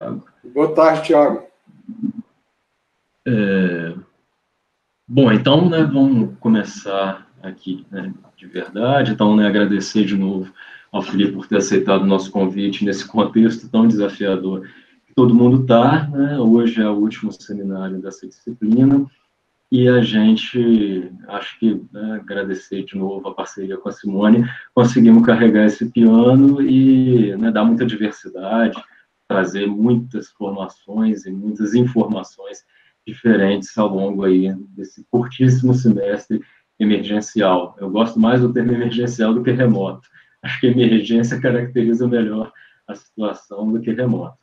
Thiago. Boa tarde, Thiago. Bom, então, né, vamos começar aqui, né, de verdade. Então, né, agradecer de novo ao Felipe por ter aceitado o nosso convite nesse contexto tão desafiador que todo mundo está, né? Hoje é o último seminário dessa disciplina e a gente, acho que, né, agradecer de novo a parceria com a Simone, conseguimos carregar esse piano e, né, dar muita diversidade, trazer muitas formações e muitas informações diferentes ao longo aí desse curtíssimo semestre emergencial. Eu gosto mais do termo emergencial do que remoto. Acho que emergência caracteriza melhor a situação do que remoto.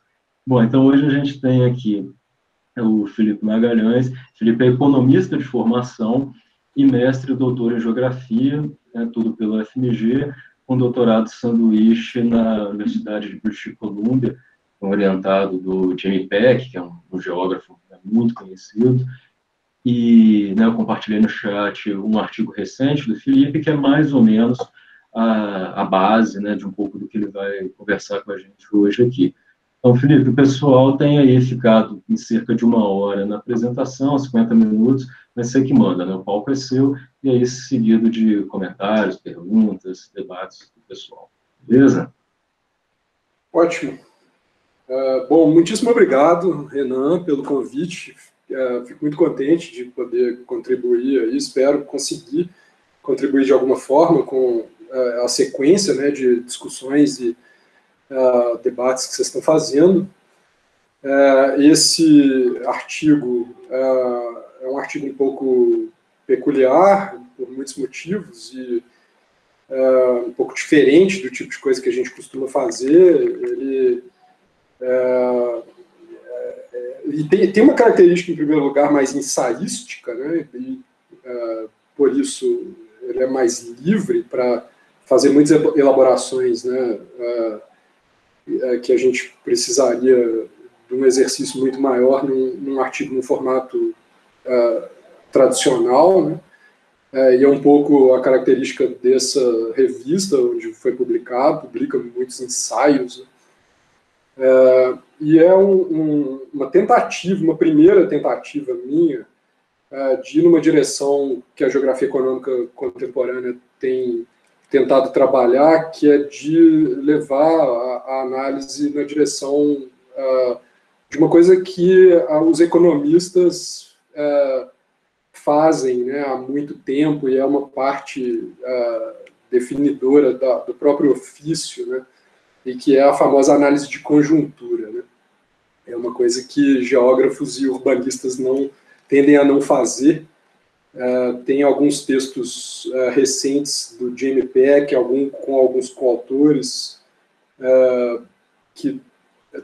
Bom, então hoje a gente tem aqui o Felipe Magalhães. Felipe é economista de formação e mestre e doutor em geografia, né, tudo pelo FMG, com doutorado sanduíche na Universidade de British Columbia, orientado do Jamie Peck, que é um geógrafo muito conhecido, e, né, eu compartilhei no chat um artigo recente do Felipe, que é mais ou menos a base, né, de um pouco do que ele vai conversar com a gente hoje aqui. Então, Felipe, o pessoal tem aí ficado em cerca de 1 hora na apresentação, 50 minutos, mas você que manda, né? O palco é seu, e aí seguido de comentários, perguntas, debates do pessoal. Beleza? Ótimo. Bom, muitíssimo obrigado, Renan, pelo convite. Fico muito contente de poder contribuir aí, espero conseguir contribuir de alguma forma com a sequência, né, de discussões e debates que vocês estão fazendo. Esse artigo é um artigo um pouco peculiar, por muitos motivos, e um pouco diferente do tipo de coisa que a gente costuma fazer. Ele e tem uma característica, em primeiro lugar, mais ensaística, né? E, por isso ele é mais livre para fazer muitas elaborações, né? Que a gente precisaria de um exercício muito maior num artigo no formato tradicional, né? E é um pouco a característica dessa revista, onde foi publicado, publica muitos ensaios, né? E é uma tentativa, uma primeira tentativa minha, de ir numa direção que a geografia econômica contemporânea tem tentado trabalhar, que é de levar a análise na direção de uma coisa que os economistas fazem, né, há muito tempo, e é uma parte definidora do próprio ofício, né, e que é a famosa análise de conjuntura, né? É uma coisa que geógrafos e urbanistas tendem a não fazer. Tem alguns textos recentes do Jamie Peck, com alguns coautores, que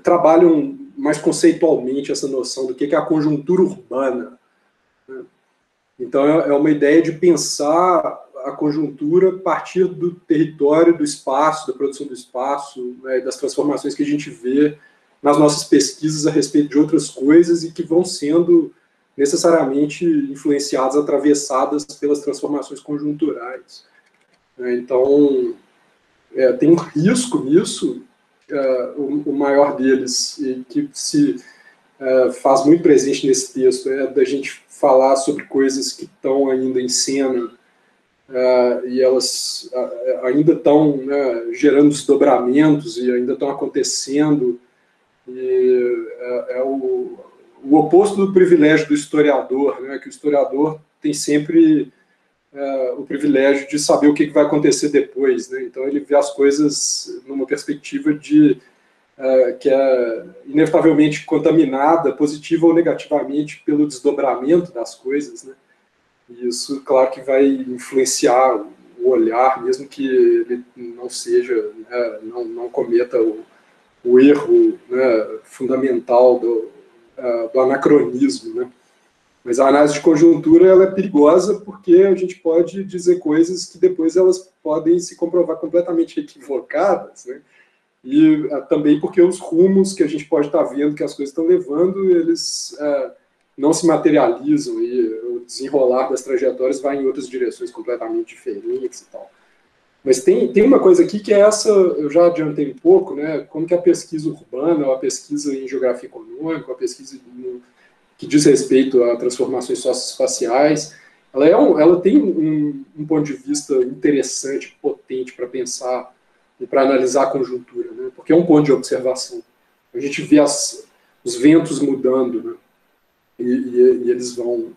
trabalham mais conceitualmente essa noção do que é a conjuntura urbana, né? Então, é uma ideia de pensar a conjuntura a partir do território, do espaço, da produção do espaço, né, das transformações que a gente vê nas nossas pesquisas a respeito de outras coisas e que vão sendo necessariamente influenciadas, atravessadas pelas transformações conjunturais. Então, tem um risco nisso, o maior deles, e que se faz muito presente nesse texto, é da gente falar sobre coisas que estão ainda em cena, e elas ainda estão, né, gerando desdobramentos e ainda estão acontecendo, e é o oposto do privilégio do historiador, né, que o historiador tem sempre o privilégio de saber o que vai acontecer depois, né? Então ele vê as coisas numa perspectiva que é inevitavelmente contaminada, positiva ou negativamente, pelo desdobramento das coisas, né? E isso, claro, que vai influenciar o olhar, mesmo que ele não seja, né, não cometa o erro, né, fundamental do anacronismo, né? Mas a análise de conjuntura, ela é perigosa porque a gente pode dizer coisas que depois elas podem se comprovar completamente equivocadas, né? E também porque os rumos que a gente pode estar vendo que as coisas estão levando, eles não se materializam, e o desenrolar das trajetórias vai em outras direções completamente diferentes e tal. Mas tem uma coisa aqui que é essa, eu já adiantei um pouco, né, como que a pesquisa urbana, ou a pesquisa em geografia econômica, a pesquisa que diz respeito a transformações socioespaciais, ela tem um ponto de vista interessante, potente para pensar e para analisar a conjuntura, né, porque é um ponto de observação. A gente vê os ventos mudando, né, e eles vão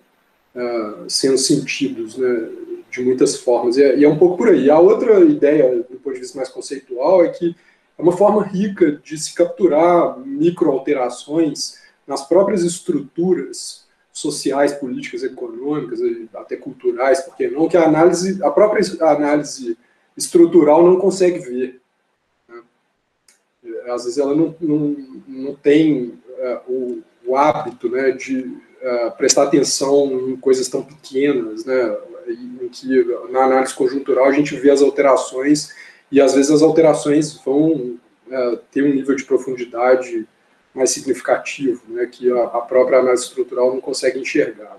sendo sentidos, né, de muitas formas. E é um pouco por aí. A outra ideia, do ponto de vista mais conceitual, é que é uma forma rica de se capturar microalterações nas próprias estruturas sociais, políticas, econômicas, até culturais, por que não, que a própria análise estrutural não consegue ver. Né? Às vezes ela não tem o hábito, né, de prestar atenção em coisas tão pequenas, né, em que na análise conjuntural a gente vê as alterações e às vezes as alterações vão ter um nível de profundidade mais significativo, né, que a própria análise estrutural não consegue enxergar.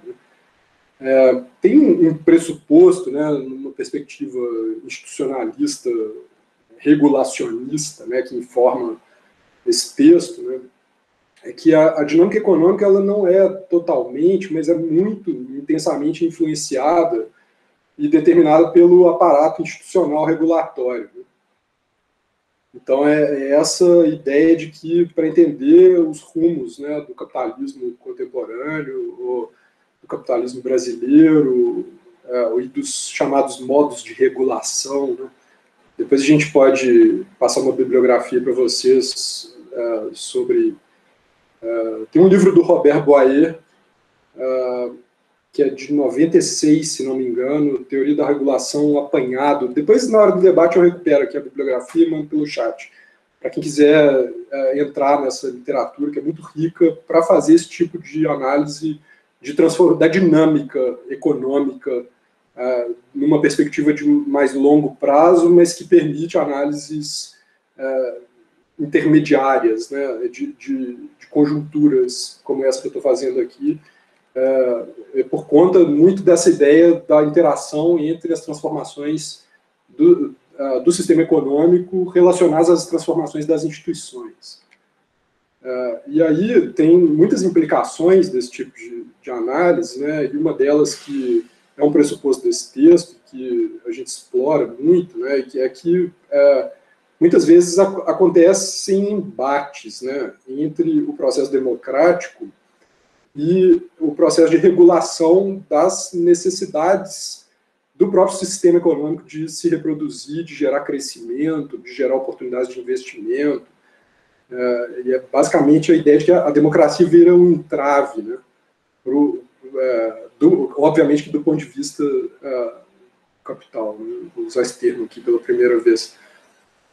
Né. Tem um pressuposto, né, numa perspectiva institucionalista, regulacionista, né, que informa esse texto, né, é que a dinâmica econômica ela não é totalmente, mas é muito intensamente influenciada e determinada pelo aparato institucional regulatório. Né? Então, é essa ideia de que, para entender os rumos, né, do capitalismo contemporâneo, ou do capitalismo brasileiro, e dos chamados modos de regulação, né? Depois a gente pode passar uma bibliografia para vocês sobre... tem um livro do Robert Boyer, que é de 96, se não me engano, Teoria da Regulação Apanhado. Depois, na hora do debate, eu recupero aqui a bibliografia e mando pelo chat. Para quem quiser entrar nessa literatura, que é muito rica, para fazer esse tipo de análise da dinâmica econômica numa perspectiva de mais longo prazo, mas que permite análises intermediárias, né, de conjunturas, como essa que eu estou fazendo aqui, por conta muito dessa ideia da interação entre as transformações do sistema econômico relacionadas às transformações das instituições. E aí tem muitas implicações desse tipo de análise, né, e uma delas que é um pressuposto desse texto, que a gente explora muito, né, que é que muitas vezes acontecem embates, né, entre o processo democrático e o processo de regulação das necessidades do próprio sistema econômico de se reproduzir, de gerar crescimento, de gerar oportunidades de investimento. E é basicamente a ideia de que a democracia vira um entrave, né, obviamente que do ponto de vista capital, né, vou usar esse termo aqui pela primeira vez,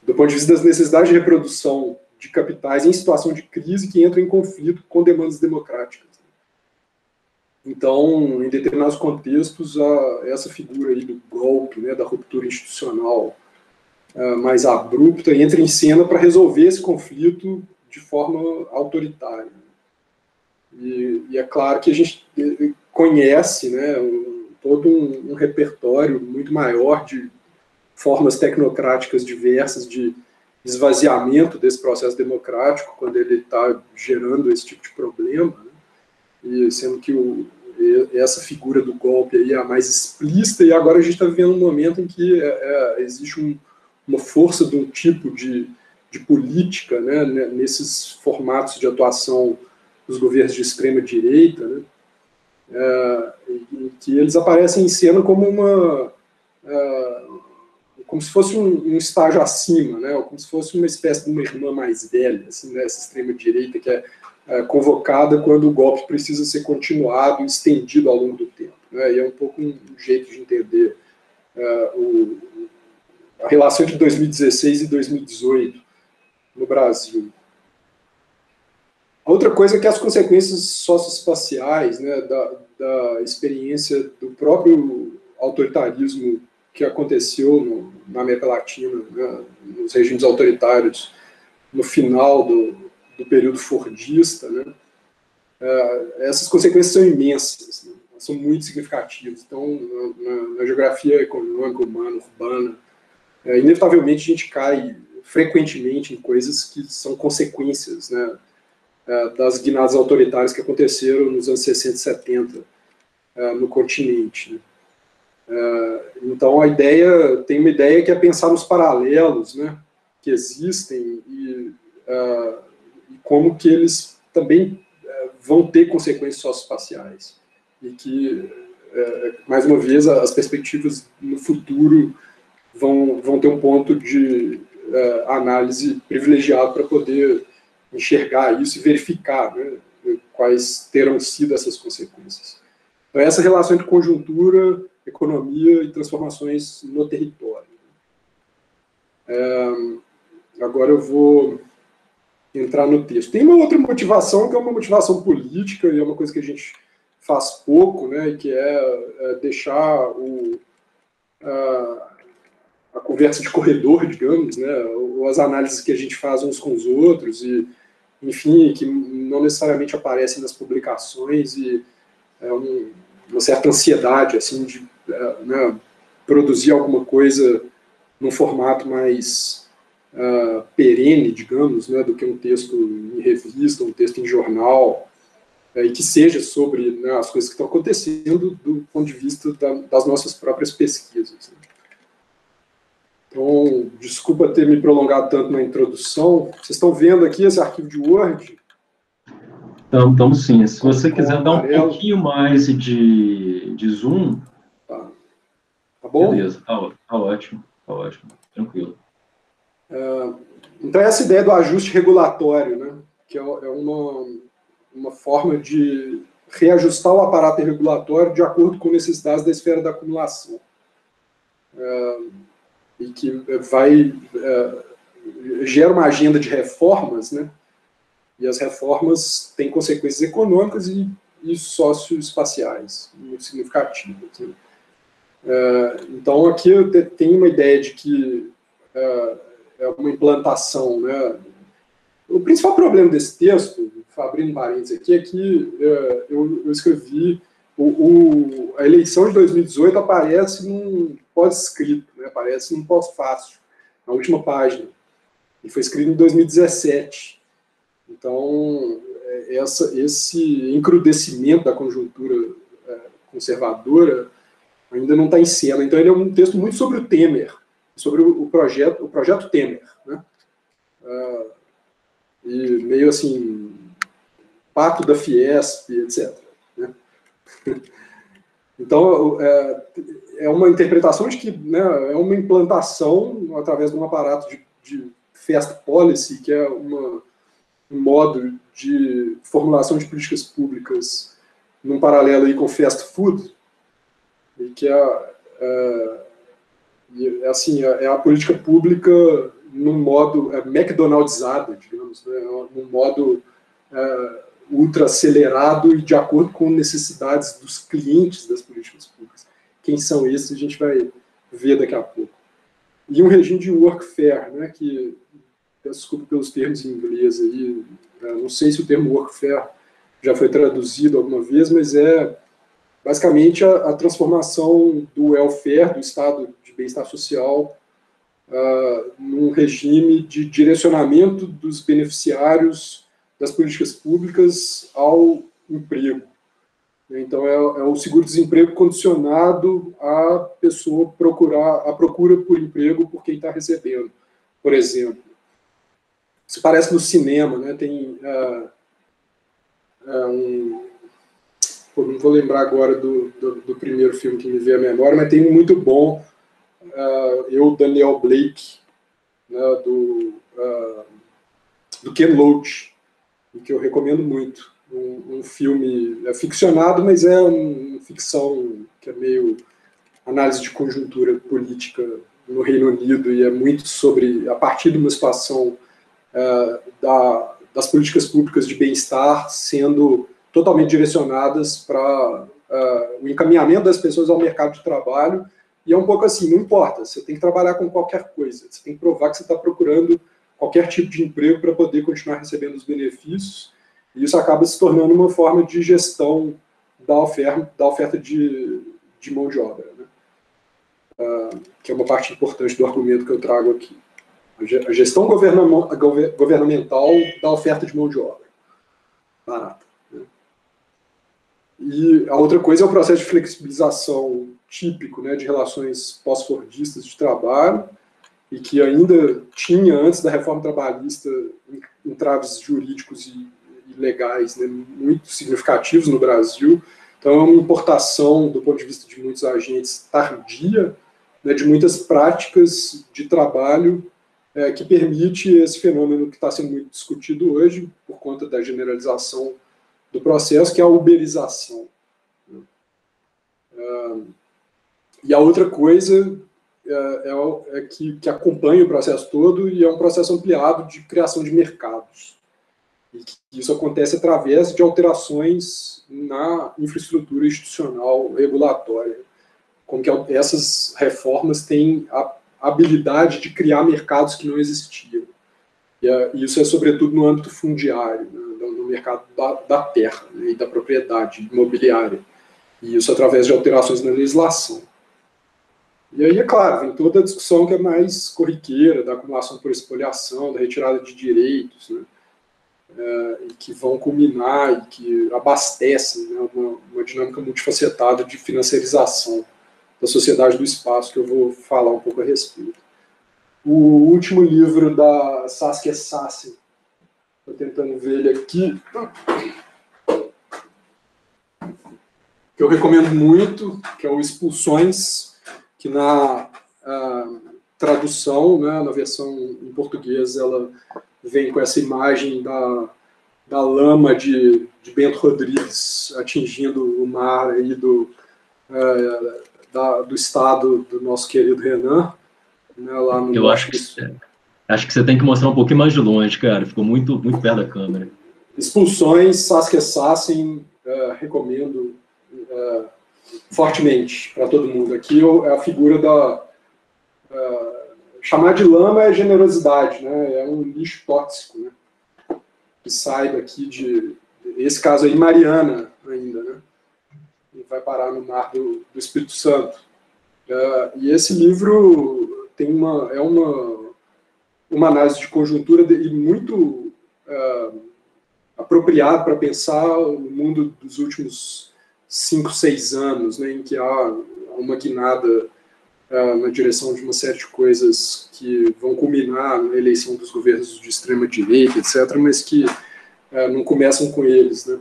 do ponto de vista das necessidades de reprodução de capitais em situação de crise que entram em conflito com demandas democráticas. Então, em determinados contextos, essa figura aí do golpe, né, da ruptura institucional mais abrupta, entra em cena para resolver esse conflito de forma autoritária. E é claro que a gente conhece, né, todo um repertório muito maior de formas tecnocráticas diversas de esvaziamento desse processo democrático quando ele está gerando esse tipo de problema, né? E sendo que essa figura do golpe aí é a mais explícita, e agora a gente está vivendo um momento em que existe uma força de um tipo de política, né, nesses formatos de atuação dos governos de extrema-direita, né, em que eles aparecem em cena como como se fosse um estágio acima, né, ou como se fosse uma espécie de uma irmã mais velha, assim, né, essa extrema-direita que é convocada quando o golpe precisa ser continuado e estendido ao longo do tempo. Né, e é um pouco um jeito de entender a relação entre 2016 e 2018 no Brasil. A outra coisa é que as consequências socioespaciais, né, da experiência do próprio autoritarismo que aconteceu na América Latina, né, nos regimes autoritários, no final do período fordista, né, essas consequências são imensas, né, são muito significativas. Então, na geografia econômica, humana, urbana, inevitavelmente a gente cai frequentemente em coisas que são consequências, né, das guinadas autoritárias que aconteceram nos anos 60 e 70 no continente. Então tem uma ideia que é pensar nos paralelos, né, que existem e como que eles também vão ter consequências socioespaciais e que, mais uma vez, as perspectivas no futuro vão ter um ponto de análise privilegiado para poder enxergar isso e verificar, né, quais terão sido essas consequências. Então, essa relação entre conjuntura, economia e transformações no território. Agora eu vou entrar no texto. Tem uma outra motivação, que é uma motivação política, e é uma coisa que a gente faz pouco, né, que é deixar a conversa de corredor, digamos, né, ou as análises que a gente faz uns com os outros, e, enfim, que não necessariamente aparecem nas publicações, e uma certa ansiedade, assim, de né, produzir alguma coisa num formato mais perene, digamos, né, do que um texto em revista, um texto em jornal, e que seja sobre, né, as coisas que estão acontecendo do ponto de vista das nossas próprias pesquisas. Né. Então, desculpa ter me prolongado tanto na introdução. Vocês estão vendo aqui esse arquivo de Word? Então sim. Se você quiser dar um pouquinho mais de zoom... Tá bom? Beleza, tá ótimo, tranquilo. Então, essa ideia do ajuste regulatório, né, que é uma forma de reajustar o aparato regulatório de acordo com necessidades da esfera da acumulação. E que gera uma agenda de reformas, né, e as reformas têm consequências econômicas e socioespaciais muito significativas. Né. Então, aqui eu tenho uma ideia de que é uma implantação, né. O principal problema desse texto, abrindo parênteses aqui, é que eu escrevi a eleição de 2018 aparece num pós-escrito, né, aparece num pós-fácil, na última página, e foi escrito em 2017. Então, esse encrudecimento da conjuntura conservadora ainda não está em cena. Então, ele é um texto muito sobre o Temer, sobre o projeto Temer, né? E meio assim, pacto da Fiesp, etc. Né? Então, é uma interpretação de que, né, é uma implantação através de um aparato de fast policy, que é um modo de formulação de políticas públicas num paralelo aí com fast food, e que é a política pública num modo McDonaldizado, digamos, né, num modo ultra acelerado e de acordo com necessidades dos clientes das políticas públicas. Quem são esses a gente vai ver daqui a pouco. E um regime de workfare, né, que, peço desculpa pelos termos em inglês aí, não sei se o termo workfare já foi traduzido alguma vez, mas é basicamente a transformação do welfare, do estado de bem-estar social, num regime de direcionamento dos beneficiários das políticas públicas ao emprego. Então, é o seguro-desemprego condicionado à pessoa a procura por emprego por quem está recebendo, por exemplo. Isso parece no cinema, né? Tem não vou lembrar agora do primeiro filme que me veio à memória, mas tem um muito bom, Daniel Blake, né, do Ken Loach, que eu recomendo muito. Um filme ficcionado, mas é uma ficção que é meio análise de conjuntura política no Reino Unido, e é muito sobre, a partir de uma situação das políticas públicas de bem-estar sendo totalmente direcionadas para o encaminhamento das pessoas ao mercado de trabalho, e é um pouco assim, não importa, você tem que trabalhar com qualquer coisa, você tem que provar que você está procurando qualquer tipo de emprego para poder continuar recebendo os benefícios, e isso acaba se tornando uma forma de gestão da oferta de mão de obra. Né? que é uma parte importante do argumento que eu trago aqui. A gestão governamental da oferta de mão de obra barata. Né? E a outra coisa é o processo de flexibilização típico, né, de relações pós-fordistas de trabalho, e que ainda tinha, antes da reforma trabalhista, entraves jurídicos e legais, né, muito significativos no Brasil. Então, é uma importação, do ponto de vista de muitos agentes, tardia, né, de muitas práticas de trabalho que permite esse fenômeno que está sendo muito discutido hoje, por conta da generalização do processo, que é a uberização. E a outra coisa que acompanha o processo todo, e é um processo ampliado de criação de mercados. E que isso acontece através de alterações na infraestrutura institucional regulatória. Como que essas reformas têm a habilidade de criar mercados que não existiam. E isso é sobretudo no âmbito fundiário, né, no mercado da terra, né, e da propriedade imobiliária. E isso através de alterações na legislação. E aí, é claro, vem toda a discussão que é mais corriqueira, da acumulação por espoliação, da retirada de direitos, né, e que vão culminar e que abastecem, né, uma dinâmica multifacetada de financiarização da sociedade do espaço, que eu vou falar um pouco a respeito. O último livro da Saskia Sassen, estou tentando ver ele aqui, que eu recomendo muito, que é o Expulsões, que na tradução, né, na versão em português, ela vem com essa imagem da lama de Bento Rodrigues atingindo o mar aí do estado do nosso querido Renan, né, lá no Eu acho que você tem que mostrar um pouquinho mais de longe, cara. Ficou muito, muito perto da câmera. Expulsões, Saskia Sassen, recomendo fortemente para todo mundo. Aqui é a figura da... chamar de lama é generosidade, né? É um lixo tóxico, né? Que sai daqui de... Esse caso aí, Mariana, ainda, né? E vai parar no mar do Espírito Santo. E esse livro tem uma análise de conjuntura e muito apropriado para pensar o mundo dos últimos 5, 6 anos, né, em que há uma guinada na direção de uma série de coisas que vão culminar na eleição dos governos de extrema-direita, etc., mas que não começam com eles. Né?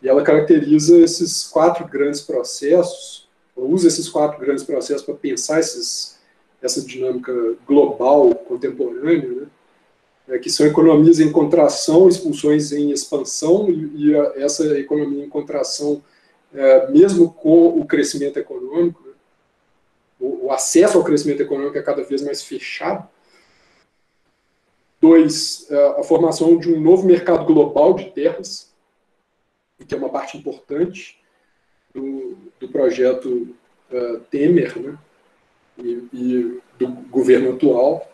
E ela caracteriza esses 4 grandes processos, ou usa esses 4 grandes processos para pensar essa dinâmica global contemporânea, né? Que são economias em contração, expulsões em expansão, e essa economia em contração, mesmo com o crescimento econômico, né? O acesso ao crescimento econômico é cada vez mais fechado. 2, a formação de um novo mercado global de terras, que é uma parte importante do projeto Temer, né? E do governo atual.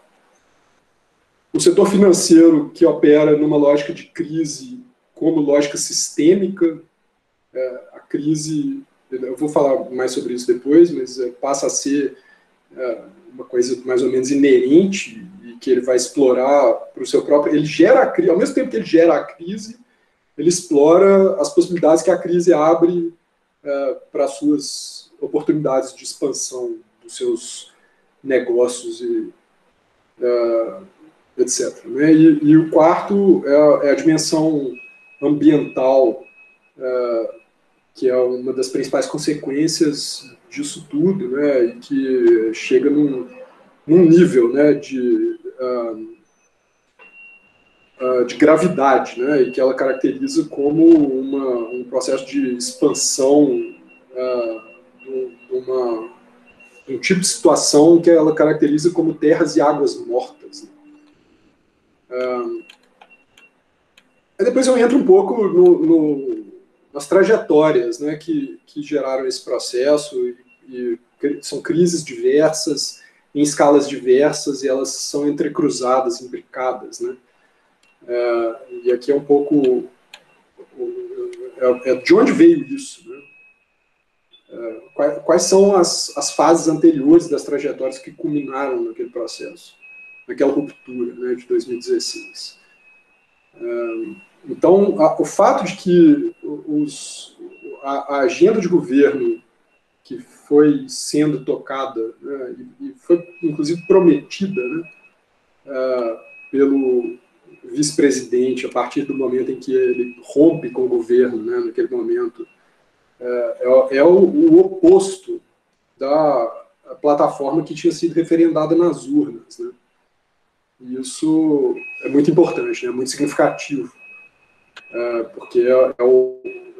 O setor financeiro, que opera numa lógica de crise como lógica sistêmica, a crise, eu vou falar mais sobre isso depois, mas passa a ser uma coisa mais ou menos inerente e que ele vai explorar para o seu próprio... Ele gera a crise, ao mesmo tempo que ele gera a crise, ele explora as possibilidades que a crise abre para as suas oportunidades de expansão dos seus negócios e etc. Né? E o quarto é a dimensão ambiental, que é uma das principais consequências disso tudo, né? E que chega num nível, né, de gravidade, né? E que ela caracteriza como um processo de expansão de um tipo de situação que ela caracteriza como terras e águas mortas. Né? Aí depois eu entro um pouco nas trajetórias, né, que geraram esse processo, e são crises diversas, em escalas diversas, e elas são entrecruzadas, imbricadas. Né? E aqui é um pouco de onde veio isso. Né? quais são as fases anteriores das trajetórias que culminaram naquele processo, naquela ruptura, né, de 2016. Então, o fato de que a agenda de governo que foi sendo tocada, né, e foi inclusive prometida, né, pelo vice-presidente a partir do momento em que ele rompe com o governo, né, naquele momento, é o oposto da plataforma que tinha sido referendada nas urnas, né? E isso é muito importante, né, é muito significativo, porque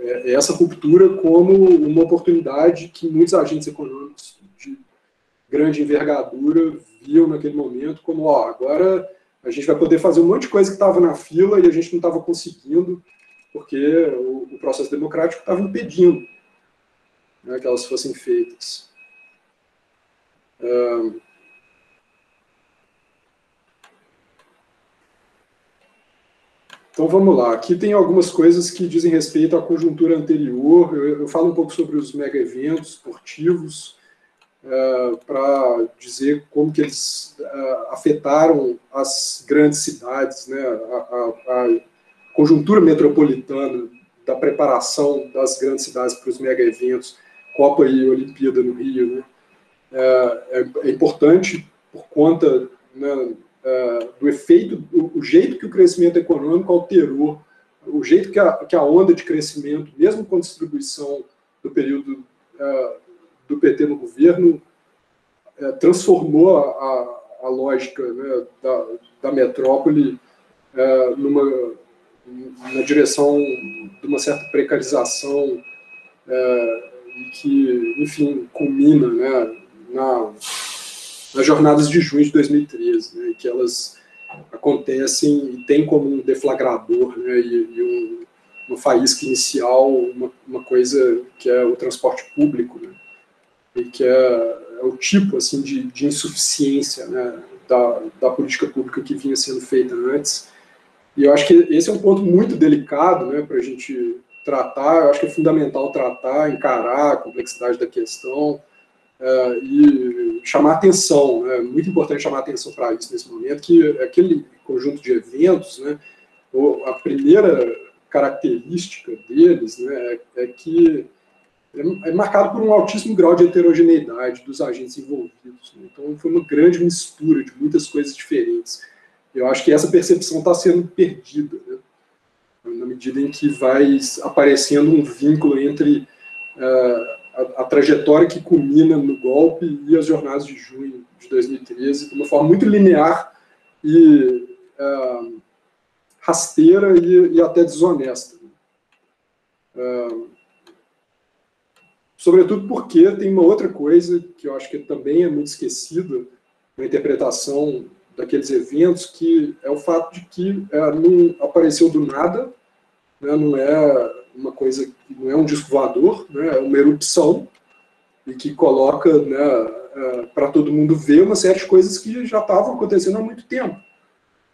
é essa ruptura como uma oportunidade que muitos agentes econômicos de grande envergadura viam naquele momento como, ó, agora a gente vai poder fazer um monte de coisa que estava na fila e a gente não estava conseguindo porque o processo democrático estava impedindo, né, que elas fossem feitas. Então vamos lá, aqui tem algumas coisas que dizem respeito à conjuntura anterior, eu falo um pouco sobre os mega-eventos esportivos, para dizer como que eles afetaram as grandes cidades, né, a conjuntura metropolitana da preparação das grandes cidades para os mega-eventos, Copa e Olimpíada no Rio, né, é importante por conta, né, do efeito, o jeito que o crescimento econômico alterou, o jeito que a onda de crescimento, mesmo com a distribuição do período do PT no governo, transformou a lógica, né, da metrópole na direção de uma certa precarização que, enfim, culmina, né, nas jornadas de junho de 2013, né, que elas acontecem e tem como um deflagrador, né, e uma faísca inicial, uma coisa que é o transporte público, né, e que é o tipo assim, de insuficiência, né, da política pública que vinha sendo feita antes. E eu acho que esse é um ponto muito delicado, né, para a gente tratar. Eu acho que é fundamental tratar, encarar a complexidade da questão e chamar atenção. Né, muito importante chamar atenção para isso nesse momento, que aquele conjunto de eventos, né, a primeira característica deles, né, é que é marcado por um altíssimo grau de heterogeneidade dos agentes envolvidos. Né? Então, foi uma grande mistura de muitas coisas diferentes. Eu acho que essa percepção está sendo perdida, né? Na medida em que vai aparecendo um vínculo entre a trajetória que culmina no golpe e as jornadas de junho de 2013, de uma forma muito linear e rasteira e até desonesta. Sobretudo porque tem uma outra coisa que eu acho que também é muito esquecida na interpretação daqueles eventos, que é o fato de que não apareceu do nada, né, não é uma coisa, não é um disco voador, né, é uma erupção, e que coloca, né, para todo mundo ver uma série de coisas que já estavam acontecendo há muito tempo,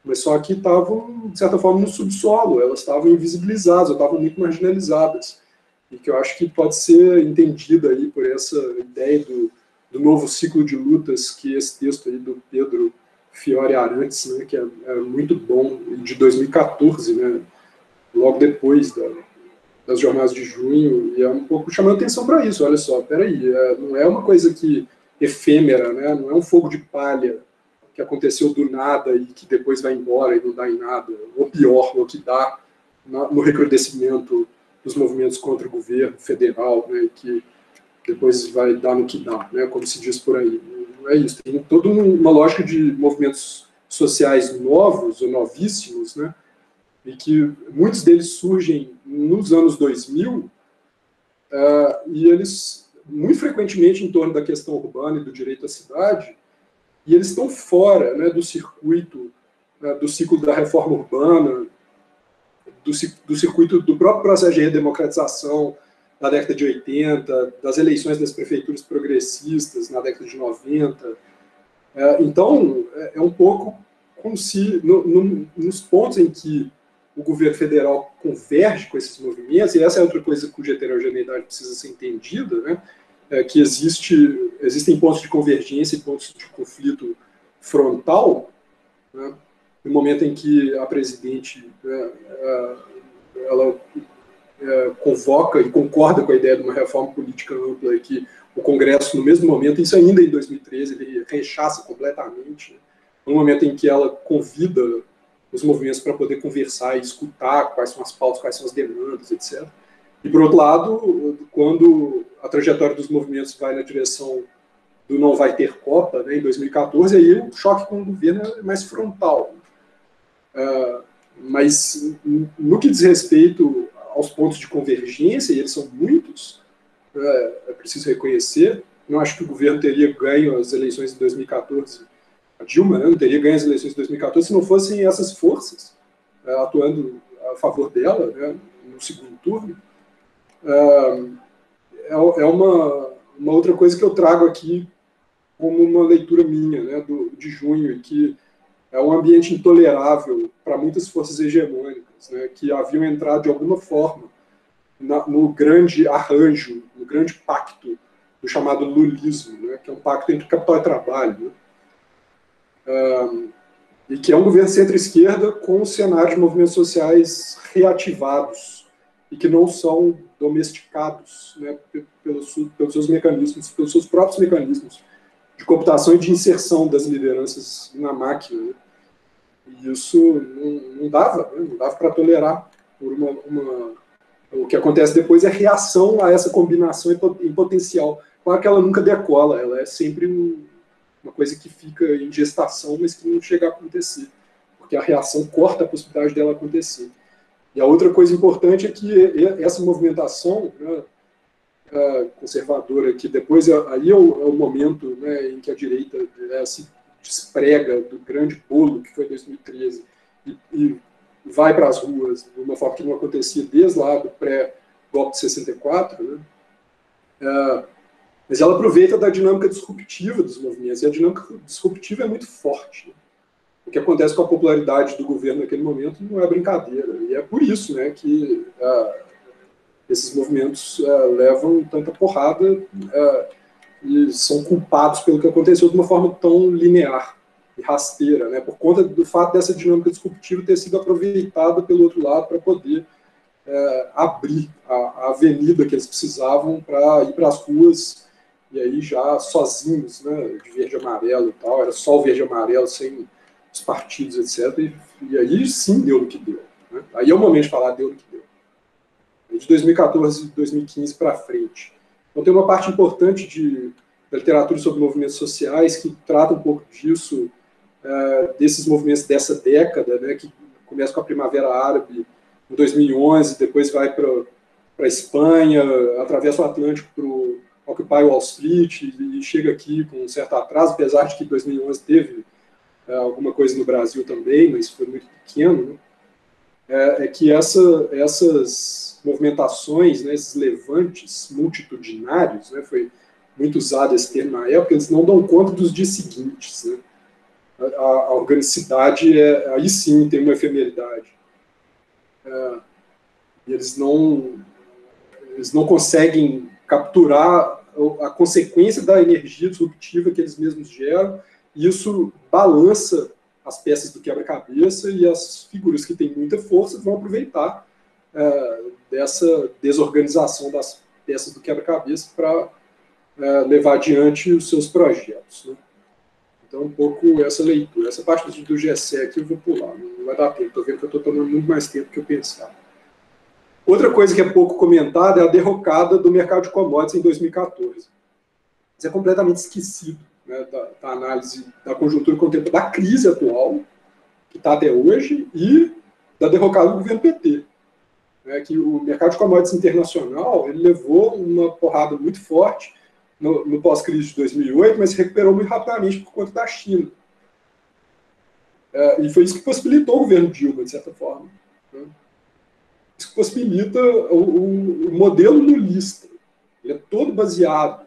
mas só que estavam, de certa forma, no subsolo, elas estavam invisibilizadas, estavam muito marginalizadas. E que eu acho que pode ser entendida aí por essa ideia do novo ciclo de lutas, que esse texto aí do Pedro Fiore Arantes, né, que é muito bom, de 2014, né, logo depois das jornadas de junho, e é um pouco chamando atenção para isso. Olha só, peraí, não é uma coisa que efêmera, né, não é um fogo de palha que aconteceu do nada e que depois vai embora e não dá em nada, ou pior, o que dá no recrudescimento dos movimentos contra o governo federal, né, que depois vai dar no que dá, né, como se diz por aí. Não é isso. Tem toda uma lógica de movimentos sociais novos ou novíssimos, né, e que muitos deles surgem nos anos 2000, e eles, muito frequentemente, em torno da questão urbana e do direito à cidade, e eles estão fora, né, do circuito, do ciclo da reforma urbana, do circuito do próprio processo de redemocratização da década de 80, das eleições das prefeituras progressistas na década de 90. Então, é um pouco como se, nos pontos em que o governo federal converge com esses movimentos, e essa é outra coisa cuja heterogeneidade precisa ser entendida, né, que existem pontos de convergência e pontos de conflito frontal, né, no momento em que a presidente ela convoca e concorda com a ideia de uma reforma política ampla, e que o Congresso, no mesmo momento, isso ainda em 2013, ele rechaça completamente, né, no momento em que ela convida os movimentos para poder conversar e escutar quais são as pautas, quais são as demandas, etc. E, por outro lado, quando a trajetória dos movimentos vai na direção do não vai ter Copa, né, em 2014, aí o choque com o governo é mais frontal. Mas, no que diz respeito aos pontos de convergência, e eles são muitos, é preciso reconhecer, não acho que o governo teria ganho as eleições de 2014, a Dilma, né, não teria ganho as eleições de 2014 se não fossem essas forças atuando a favor dela, né, no segundo turno. É uma outra coisa que eu trago aqui como uma leitura minha, né, de junho, e que é um ambiente intolerável para muitas forças hegemônicas, né, que haviam entrado de alguma forma no grande arranjo, no grande pacto do chamado lulismo, né, que é um pacto entre capital e trabalho, né, e que é um governo centro-esquerda com um cenário de movimentos sociais reativados e que não são domesticados, né, pelos seus mecanismos, pelos seus próprios mecanismos de cooptação e de inserção das lideranças na máquina, né. E isso não dava para tolerar. O que acontece depois é reação a essa combinação em potencial. Claro que ela nunca decola, ela é sempre uma coisa que fica em gestação, mas que não chega a acontecer, porque a reação corta a possibilidade dela acontecer. E a outra coisa importante é que essa movimentação, né, conservadora, que depois aí é o momento, né, em que a direita se desprega do grande bolo que foi 2013 e vai para as ruas de uma forma que não acontecia desde lá do pré-golpe de 64, né? Mas ela aproveita da dinâmica disruptiva dos movimentos, e a dinâmica disruptiva é muito forte, né? O que acontece com a popularidade do governo naquele momento não é brincadeira, e é por isso, né, que esses movimentos levam tanta porrada e são culpados pelo que aconteceu de uma forma tão linear e rasteira, né, por conta do fato dessa dinâmica disruptiva ter sido aproveitada pelo outro lado para poder abrir a avenida que eles precisavam para ir para as ruas, e aí já sozinhos, né, de verde e amarelo e tal, era só o verde e amarelo, sem os partidos, etc. E aí sim deu no que deu, né? Aí é o momento de falar deu no que deu. De 2014 e 2015 para frente. Então tem uma parte importante da literatura sobre movimentos sociais que trata um pouco disso, desses movimentos dessa década, né, que começa com a Primavera Árabe em 2011, depois vai para a Espanha, atravessa o Atlântico para o Occupy Wall Street e chega aqui com um certo atraso, apesar de que 2011 teve alguma coisa no Brasil também, mas foi muito pequeno, né? É que essas movimentações, né, esses levantes multitudinários, né, foi muito usado esse termo na época, eles não dão conta dos dias seguintes, né? A organicidade aí sim tem uma efemeridade. E eles não conseguem capturar a consequência da energia disruptiva que eles mesmos geram, e isso balança as peças do quebra-cabeça, e as figuras que têm muita força vão aproveitar dessa desorganização das peças do quebra-cabeça para levar adiante os seus projetos, né? Então, um pouco essa leitura. Essa parte do GSE aqui eu vou pular, não vai dar tempo, estou vendo que eu estou tomando muito mais tempo do que eu pensava. Outra coisa que é pouco comentada é a derrocada do mercado de commodities em 2014. Isso é completamente esquecido, né, da análise da conjuntura contemporânea, da crise atual, que está até hoje, e da derrocada do governo PT. Né, que o mercado de commodities internacional ele levou uma porrada muito forte no pós-crise de 2008, mas se recuperou muito rapidamente por conta da China. E foi isso que possibilitou o governo Dilma, de certa forma, né? Isso que possibilita o modelo lulista. Ele é todo baseado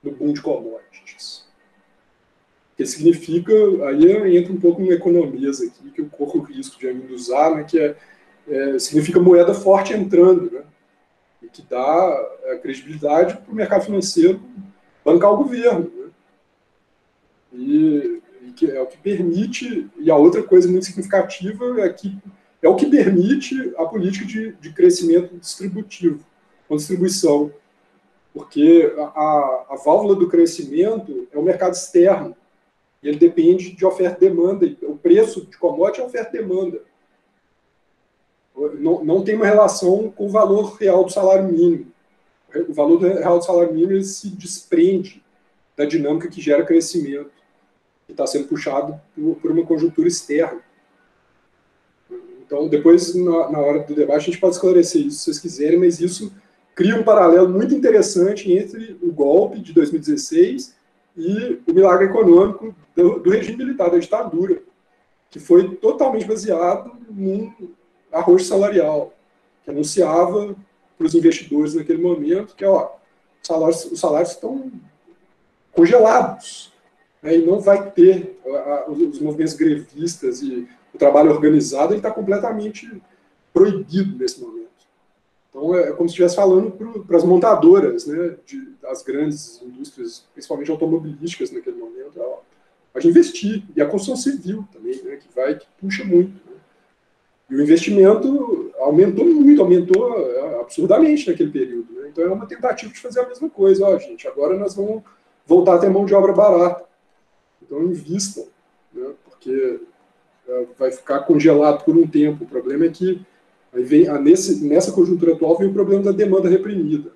no boom de commodities. Que significa, aí entra um pouco em economias aqui, que eu corro o risco de ainda usar, né, que significa moeda forte entrando, né? e que dá credibilidade para o mercado financeiro bancar o governo, né? E que é o que permite, e a outra coisa muito significativa é que é o que permite a política de crescimento distributivo, com distribuição, porque a válvula do crescimento é o mercado externo, e ele depende de oferta e demanda, e o preço de commodity é oferta e demanda. Não tem uma relação com o valor real do salário mínimo. O valor real do salário mínimo ele se desprende da dinâmica que gera crescimento, que está sendo puxado por uma conjuntura externa. Então, depois, na hora do debate, a gente pode esclarecer isso, se vocês quiserem, mas isso cria um paralelo muito interessante entre o golpe de 2016 e o milagre econômico do regime militar, da ditadura, que foi totalmente baseado num arrojo salarial, que anunciava para os investidores naquele momento que os salários estão congelados, né, e não vai ter os movimentos grevistas e o trabalho organizado, ele está completamente proibido nesse momento. Então, é como se estivesse falando para as montadoras, né, das grandes indústrias, principalmente automobilísticas naquele momento, pode investir, e a construção civil também, né, que puxa muito. Né. E o investimento aumentou absurdamente naquele período. Né. Então, é uma tentativa de fazer a mesma coisa. Gente, agora nós vamos voltar a ter mão de obra barata. Então, invistam, né, porque vai ficar congelado por um tempo. O problema é que nessa conjuntura atual vem o problema da demanda reprimida.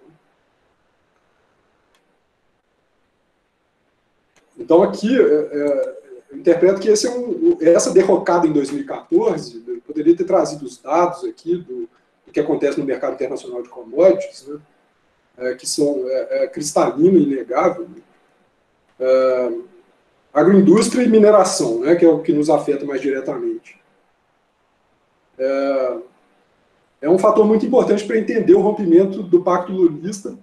Então, aqui, eu interpreto que essa derrocada em 2014, eu poderia ter trazido os dados aqui do que acontece no mercado internacional de commodities, né, que são cristalino e inegável. Agroindústria e mineração, né, que é o que nos afeta mais diretamente. É um fator muito importante para entender o rompimento do Pacto Lulista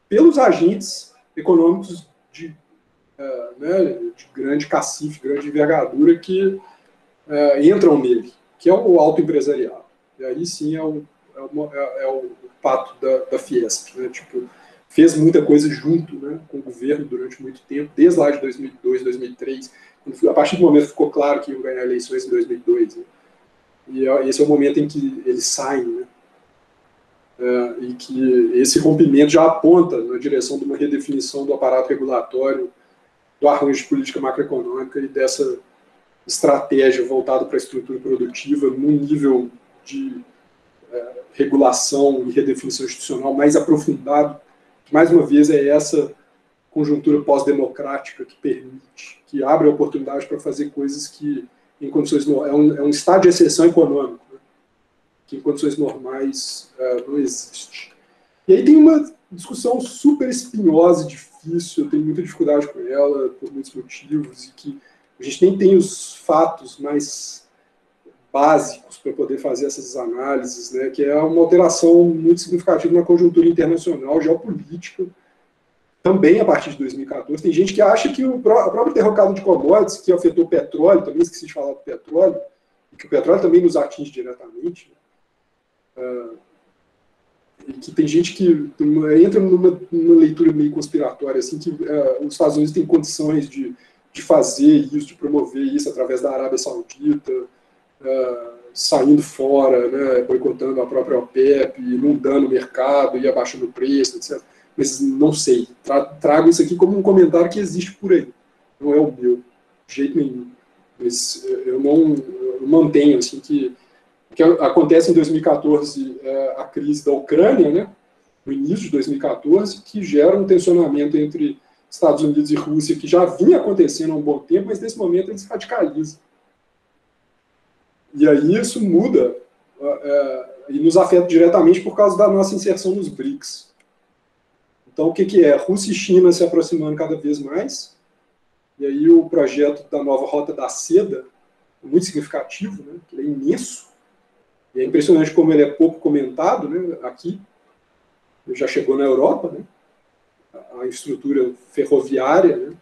pelos agentes econômicos de grande cacife, grande envergadura que entram nele, que é o autoempresariado. E aí sim é o pato da Fiesp, né? Tipo, fez muita coisa junto, né, com o governo durante muito tempo, desde lá de 2002, 2003, a partir do momento que ficou claro que iam ganhar eleições em 2002. Né? E esse é o momento em que eles saem, né? E que esse rompimento já aponta na direção de uma redefinição do aparato regulatório, do arranjo de política macroeconômica e dessa estratégia voltada para a estrutura produtiva num nível de regulação e redefinição institucional mais aprofundado, que mais uma vez é essa conjuntura pós-democrática que permite, que abre a oportunidade para fazer coisas que, em condições é um estado de exceção econômico, né, que em condições normais não existe. E aí tem uma discussão super espinhosa e difícil, eu tenho muita dificuldade com ela, por muitos motivos, e que a gente nem tem os fatos mais básicos para poder fazer essas análises, né, que é uma alteração muito significativa na conjuntura internacional, geopolítica, também a partir de 2014. Tem gente que acha que a própria derrocada de commodities, que afetou o petróleo, também esqueci de falar do petróleo, e que o petróleo também nos atinge diretamente, e que tem gente que entra numa leitura meio conspiratória, assim, que os Estados Unidos têm condições de fazer isso, de promover isso através da Arábia Saudita, saindo fora, né, boicotando a própria OPEP, inundando o mercado e abaixando o preço, etc. Mas não sei. Trago isso aqui como um comentário que existe por aí. Não é o meu, de jeito nenhum. Mas eu mantenho assim, que acontece em 2014 a crise da Ucrânia, né, no início de 2014, que gera um tensionamento entre Estados Unidos e Rússia, que já vinha acontecendo há um bom tempo, mas nesse momento ele se radicaliza. E aí isso muda e nos afeta diretamente por causa da nossa inserção nos BRICS. Então, o que é? Rússia e China se aproximando cada vez mais, e aí o projeto da nova Rota da Seda, muito significativo, né? Ele é imenso, e é impressionante como ele é pouco comentado, né? Aqui, ele já chegou na Europa, né? A estrutura ferroviária, né?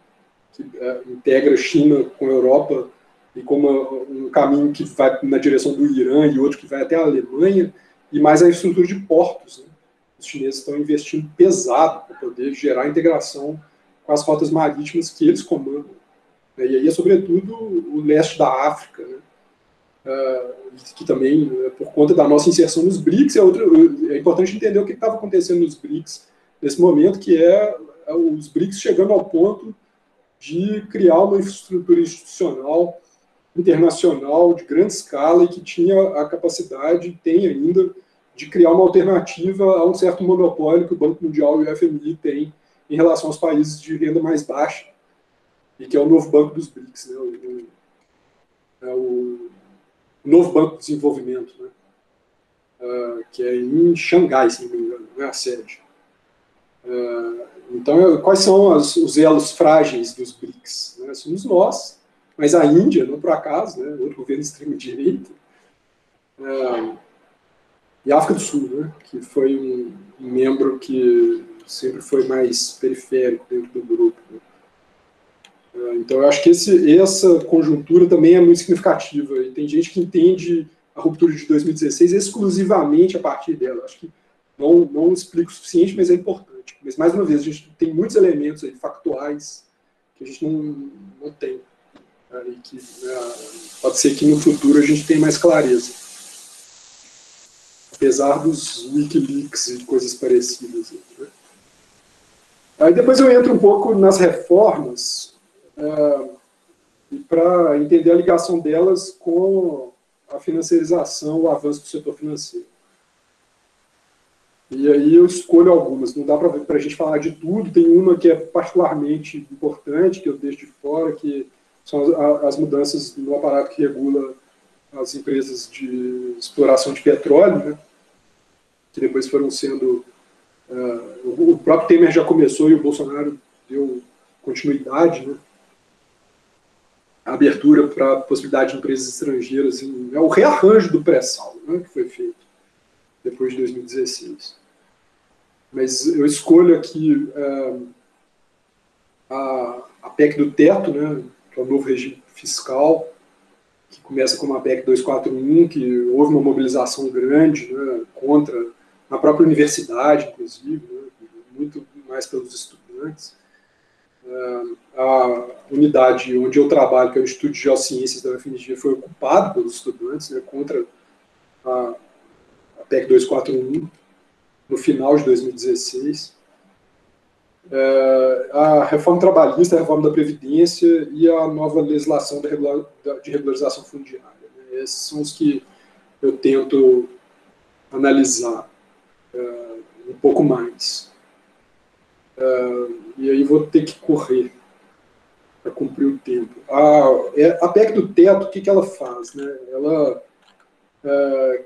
Que integra China com a Europa, e como um caminho que vai na direção do Irã e outro que vai até a Alemanha, e mais a estrutura de portos, né? os chineses estão investindo pesado para poder gerar integração com as rotas marítimas que eles comandam. E aí é, sobretudo, o leste da África, né? Que também, por conta da nossa inserção nos BRICS, é importante entender o que estava acontecendo nos BRICS nesse momento, que é os BRICS chegando ao ponto de criar uma infraestrutura institucional internacional de grande escala e que tinha a capacidade, tem ainda, de criar uma alternativa a um certo monopólio que o Banco Mundial e o FMI têm em relação aos países de renda mais baixa, e que é o novo Banco dos BRICS, né? O novo Banco de Desenvolvimento, né? Que é em Xangai, se não me engano, não é a sede. Então, quais são os elos frágeis dos BRICS? Né? Somos nós, mas a Índia, não por acaso, né? Outro governo extremo-direita, e a África do Sul, né? Que foi um membro que sempre foi mais periférico dentro do grupo. Né? Então, eu acho que essa conjuntura também é muito significativa, e tem gente que entende a ruptura de 2016 exclusivamente a partir dela. Eu acho que não explico o suficiente, mas é importante. Mas, mais uma vez, a gente tem muitos elementos aí, factuais que a gente não tem. E que pode ser que no futuro a gente tenha mais clareza. Apesar dos Wikileaks e coisas parecidas. Né? Aí depois eu entro um pouco nas reformas, para entender a ligação delas com a financiarização, o avanço do setor financeiro. E aí eu escolho algumas, não dá para a gente falar de tudo, tem uma que é particularmente importante, que eu deixo de fora, que são as mudanças no aparato que regula as empresas de exploração de petróleo, né, que depois foram sendo... o próprio Temer já começou e o Bolsonaro deu continuidade, né, a abertura para a possibilidade de empresas estrangeiras, é o rearranjo do pré-sal, né, que foi feito depois de 2016. Mas eu escolho aqui a PEC do teto, né, que é o novo regime fiscal, que começa com uma PEC 241, que houve uma mobilização grande, né, contra, na própria universidade, inclusive, né, muito mais pelos estudantes. A unidade onde eu trabalho, que é o Instituto de Geociências da UFMG, foi ocupado pelos estudantes, né, contra a PEC 241, no final de 2016. A reforma trabalhista, a reforma da Previdência e a nova legislação de regularização fundiária. Né? Esses são os que eu tento analisar um pouco mais. E aí vou ter que correr para cumprir o tempo. A PEC do teto, o que ela faz? Né? Ela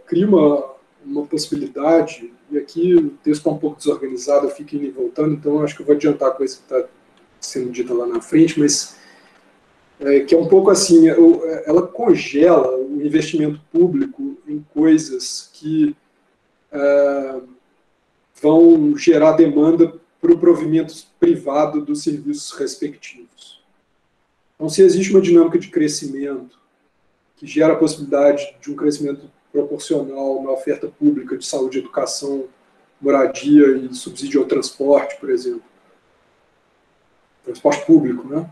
cria uma possibilidade, e aqui o texto está um pouco desorganizado, eu fico indo e voltando, então acho que eu vou adiantar a coisa que está sendo dita lá na frente, mas que é um pouco assim, ela congela o investimento público em coisas que vão gerar demanda para o provimento privado dos serviços respectivos. Então, se existe uma dinâmica de crescimento que gera a possibilidade de um crescimento proporcional na oferta pública de saúde, educação, moradia e subsídio ao transporte, por exemplo. Transporte público, né?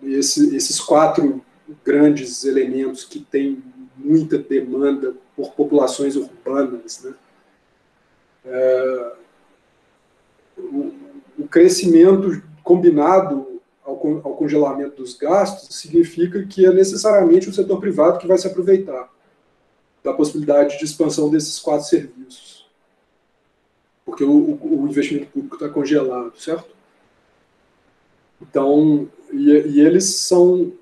Esses 4 grandes elementos que têm muita demanda por populações urbanas, né? O crescimento combinado ao congelamento dos gastos significa que é necessariamente o setor privado que vai se aproveitar da possibilidade de expansão desses 4 serviços. Porque o investimento público está congelado, certo? Então, e eles são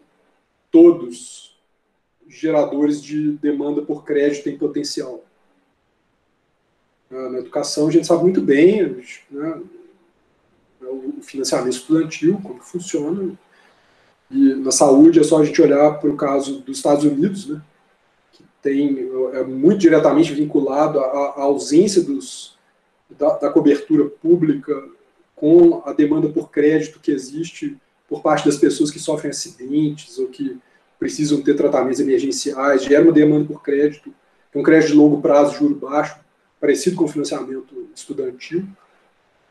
todos geradores de demanda por crédito em potencial. Na educação, a gente sabe muito bem, né, o financiamento estudantil, como funciona. E na saúde é só a gente olhar para o caso dos Estados Unidos, né, que é muito diretamente vinculado à ausência da cobertura pública com a demanda por crédito que existe por parte das pessoas que sofrem acidentes ou que precisam ter tratamentos emergenciais, gera uma demanda por crédito, um crédito de longo prazo, juro baixo, parecido com o financiamento estudantil.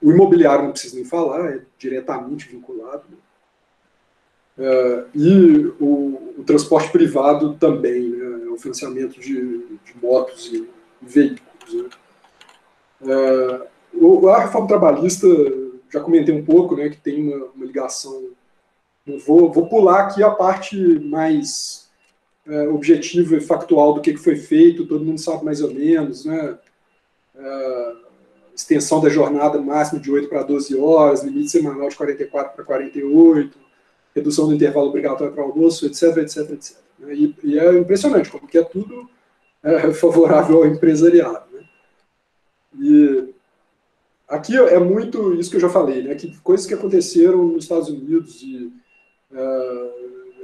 O imobiliário não precisa nem falar, é diretamente vinculado. E o transporte privado também, né? O financiamento de motos e veículos. Né? A reforma trabalhista, já comentei um pouco, né, que tem uma ligação. Vou pular aqui a parte mais objetiva e factual do que foi feito, todo mundo sabe mais ou menos, né? Extensão da jornada máxima de 8 para 12 horas, limite semanal de 44 para 48, redução do intervalo obrigatório para almoço, etc, etc, etc. E é impressionante, como que é tudo favorável ao empresariado. Né? E aqui é muito isso que eu já falei, né? Que coisas que aconteceram nos Estados Unidos e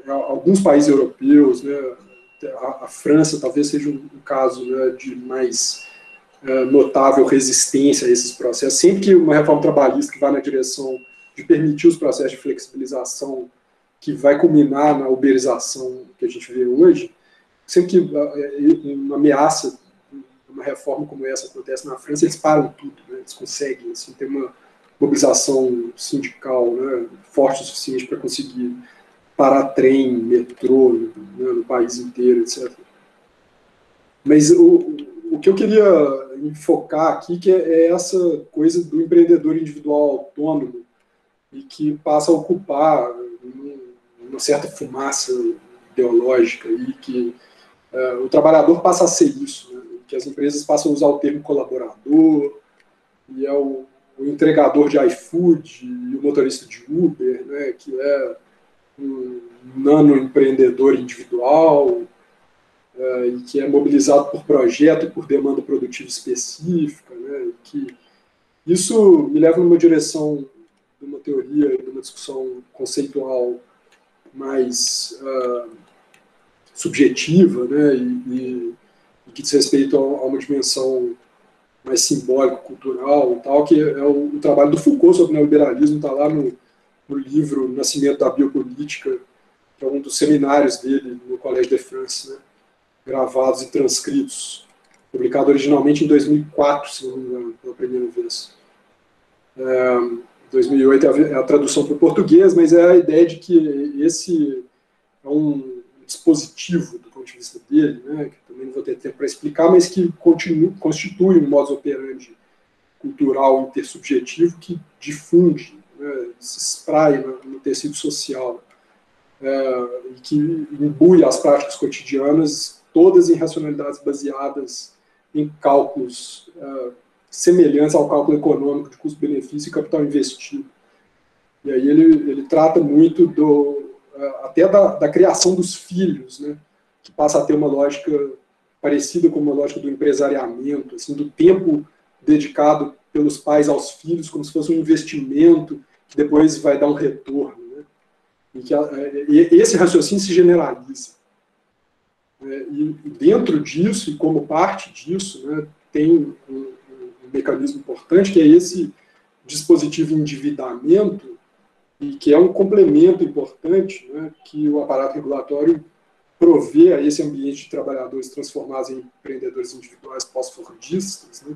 alguns países europeus, né? A França talvez seja um caso, né, de mais notável resistência a esses processos. Sempre que uma reforma trabalhista que vai na direção de permitir os processos de flexibilização que vai culminar na uberização que a gente vê hoje, sempre que uma ameaça, uma reforma como essa acontece na França, eles param tudo, né? Eles conseguem assim, ter uma mobilização sindical, né, forte o suficiente para conseguir parar trem, metrô, né, no país inteiro, etc. Mas o que eu queria enfocar aqui que é essa coisa do empreendedor individual autônomo e que passa a ocupar uma certa fumaça ideológica e que o trabalhador passa a ser isso, né? Que as empresas passam a usar o termo colaborador e é o entregador de iFood e o motorista de Uber, né? Que é um nano-empreendedor individual e que é mobilizado por projeto e por demanda produtiva específica, né? Que isso me leva numa direção de uma teoria, de uma discussão conceitual mais subjetiva, né? E que diz respeito a uma dimensão mais simbólica, cultural e tal, que é o trabalho do Foucault sobre o neoliberalismo, está lá no livro Nascimento da Biopolítica, que é um dos seminários dele no Collège de France, né? Gravados e transcritos, publicado originalmente em 2004, se não me engano, pela primeira vez. 2008 é a tradução para o português, mas é a ideia de que esse é um dispositivo, do ponto de vista dele, né, que também não vou ter tempo para explicar, mas que constitui um modus operandi cultural intersubjetivo que difunde, né, se espraia no tecido social, e que imbui as práticas cotidianas, todas em racionalidades baseadas em cálculos semelhantes ao cálculo econômico de custo-benefício e capital investido. E aí ele trata muito até da criação dos filhos, né, que passa a ter uma lógica parecida com uma lógica do empresariamento, assim, do tempo dedicado pelos pais aos filhos, como se fosse um investimento que depois vai dar um retorno. Né, e esse raciocínio se generaliza. E dentro disso, e como parte disso, né, tem um mecanismo importante, que é esse dispositivo de endividamento, e que é um complemento importante, né, que o aparato regulatório provê a esse ambiente de trabalhadores transformados em empreendedores individuais pós-fordistas, né,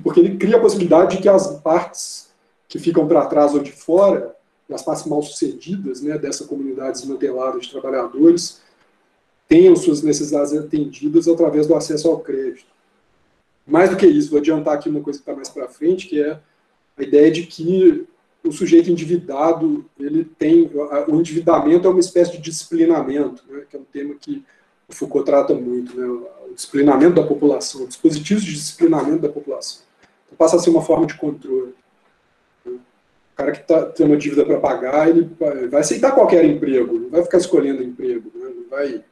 porque ele cria a possibilidade de que as partes que ficam para trás ou de fora, as partes mal-sucedidas, né, dessa comunidade desmantelada de trabalhadores, tenham suas necessidades atendidas através do acesso ao crédito. Mais do que isso, vou adiantar aqui uma coisa que está mais para frente, que é a ideia de que o sujeito endividado, o endividamento é uma espécie de disciplinamento, né, que é um tema que o Foucault trata muito, né, o disciplinamento da população, dispositivos de disciplinamento da população. Então, passa a ser uma forma de controle. O cara que tem uma dívida para pagar, ele vai aceitar qualquer emprego, não vai ficar escolhendo emprego, né, não vai...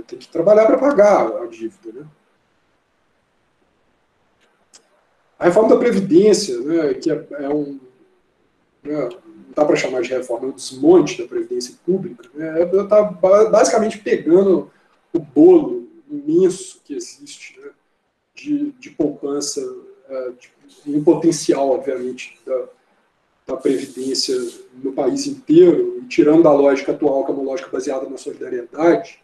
Tem que trabalhar para pagar a dívida. Né? A reforma da Previdência, né, que não dá para chamar de reforma, é um desmonte da Previdência Pública, né, está basicamente pegando o bolo imenso que existe, né, de poupança, em potencial, obviamente, da Previdência no país inteiro, e tirando da lógica atual, que é uma lógica baseada na solidariedade,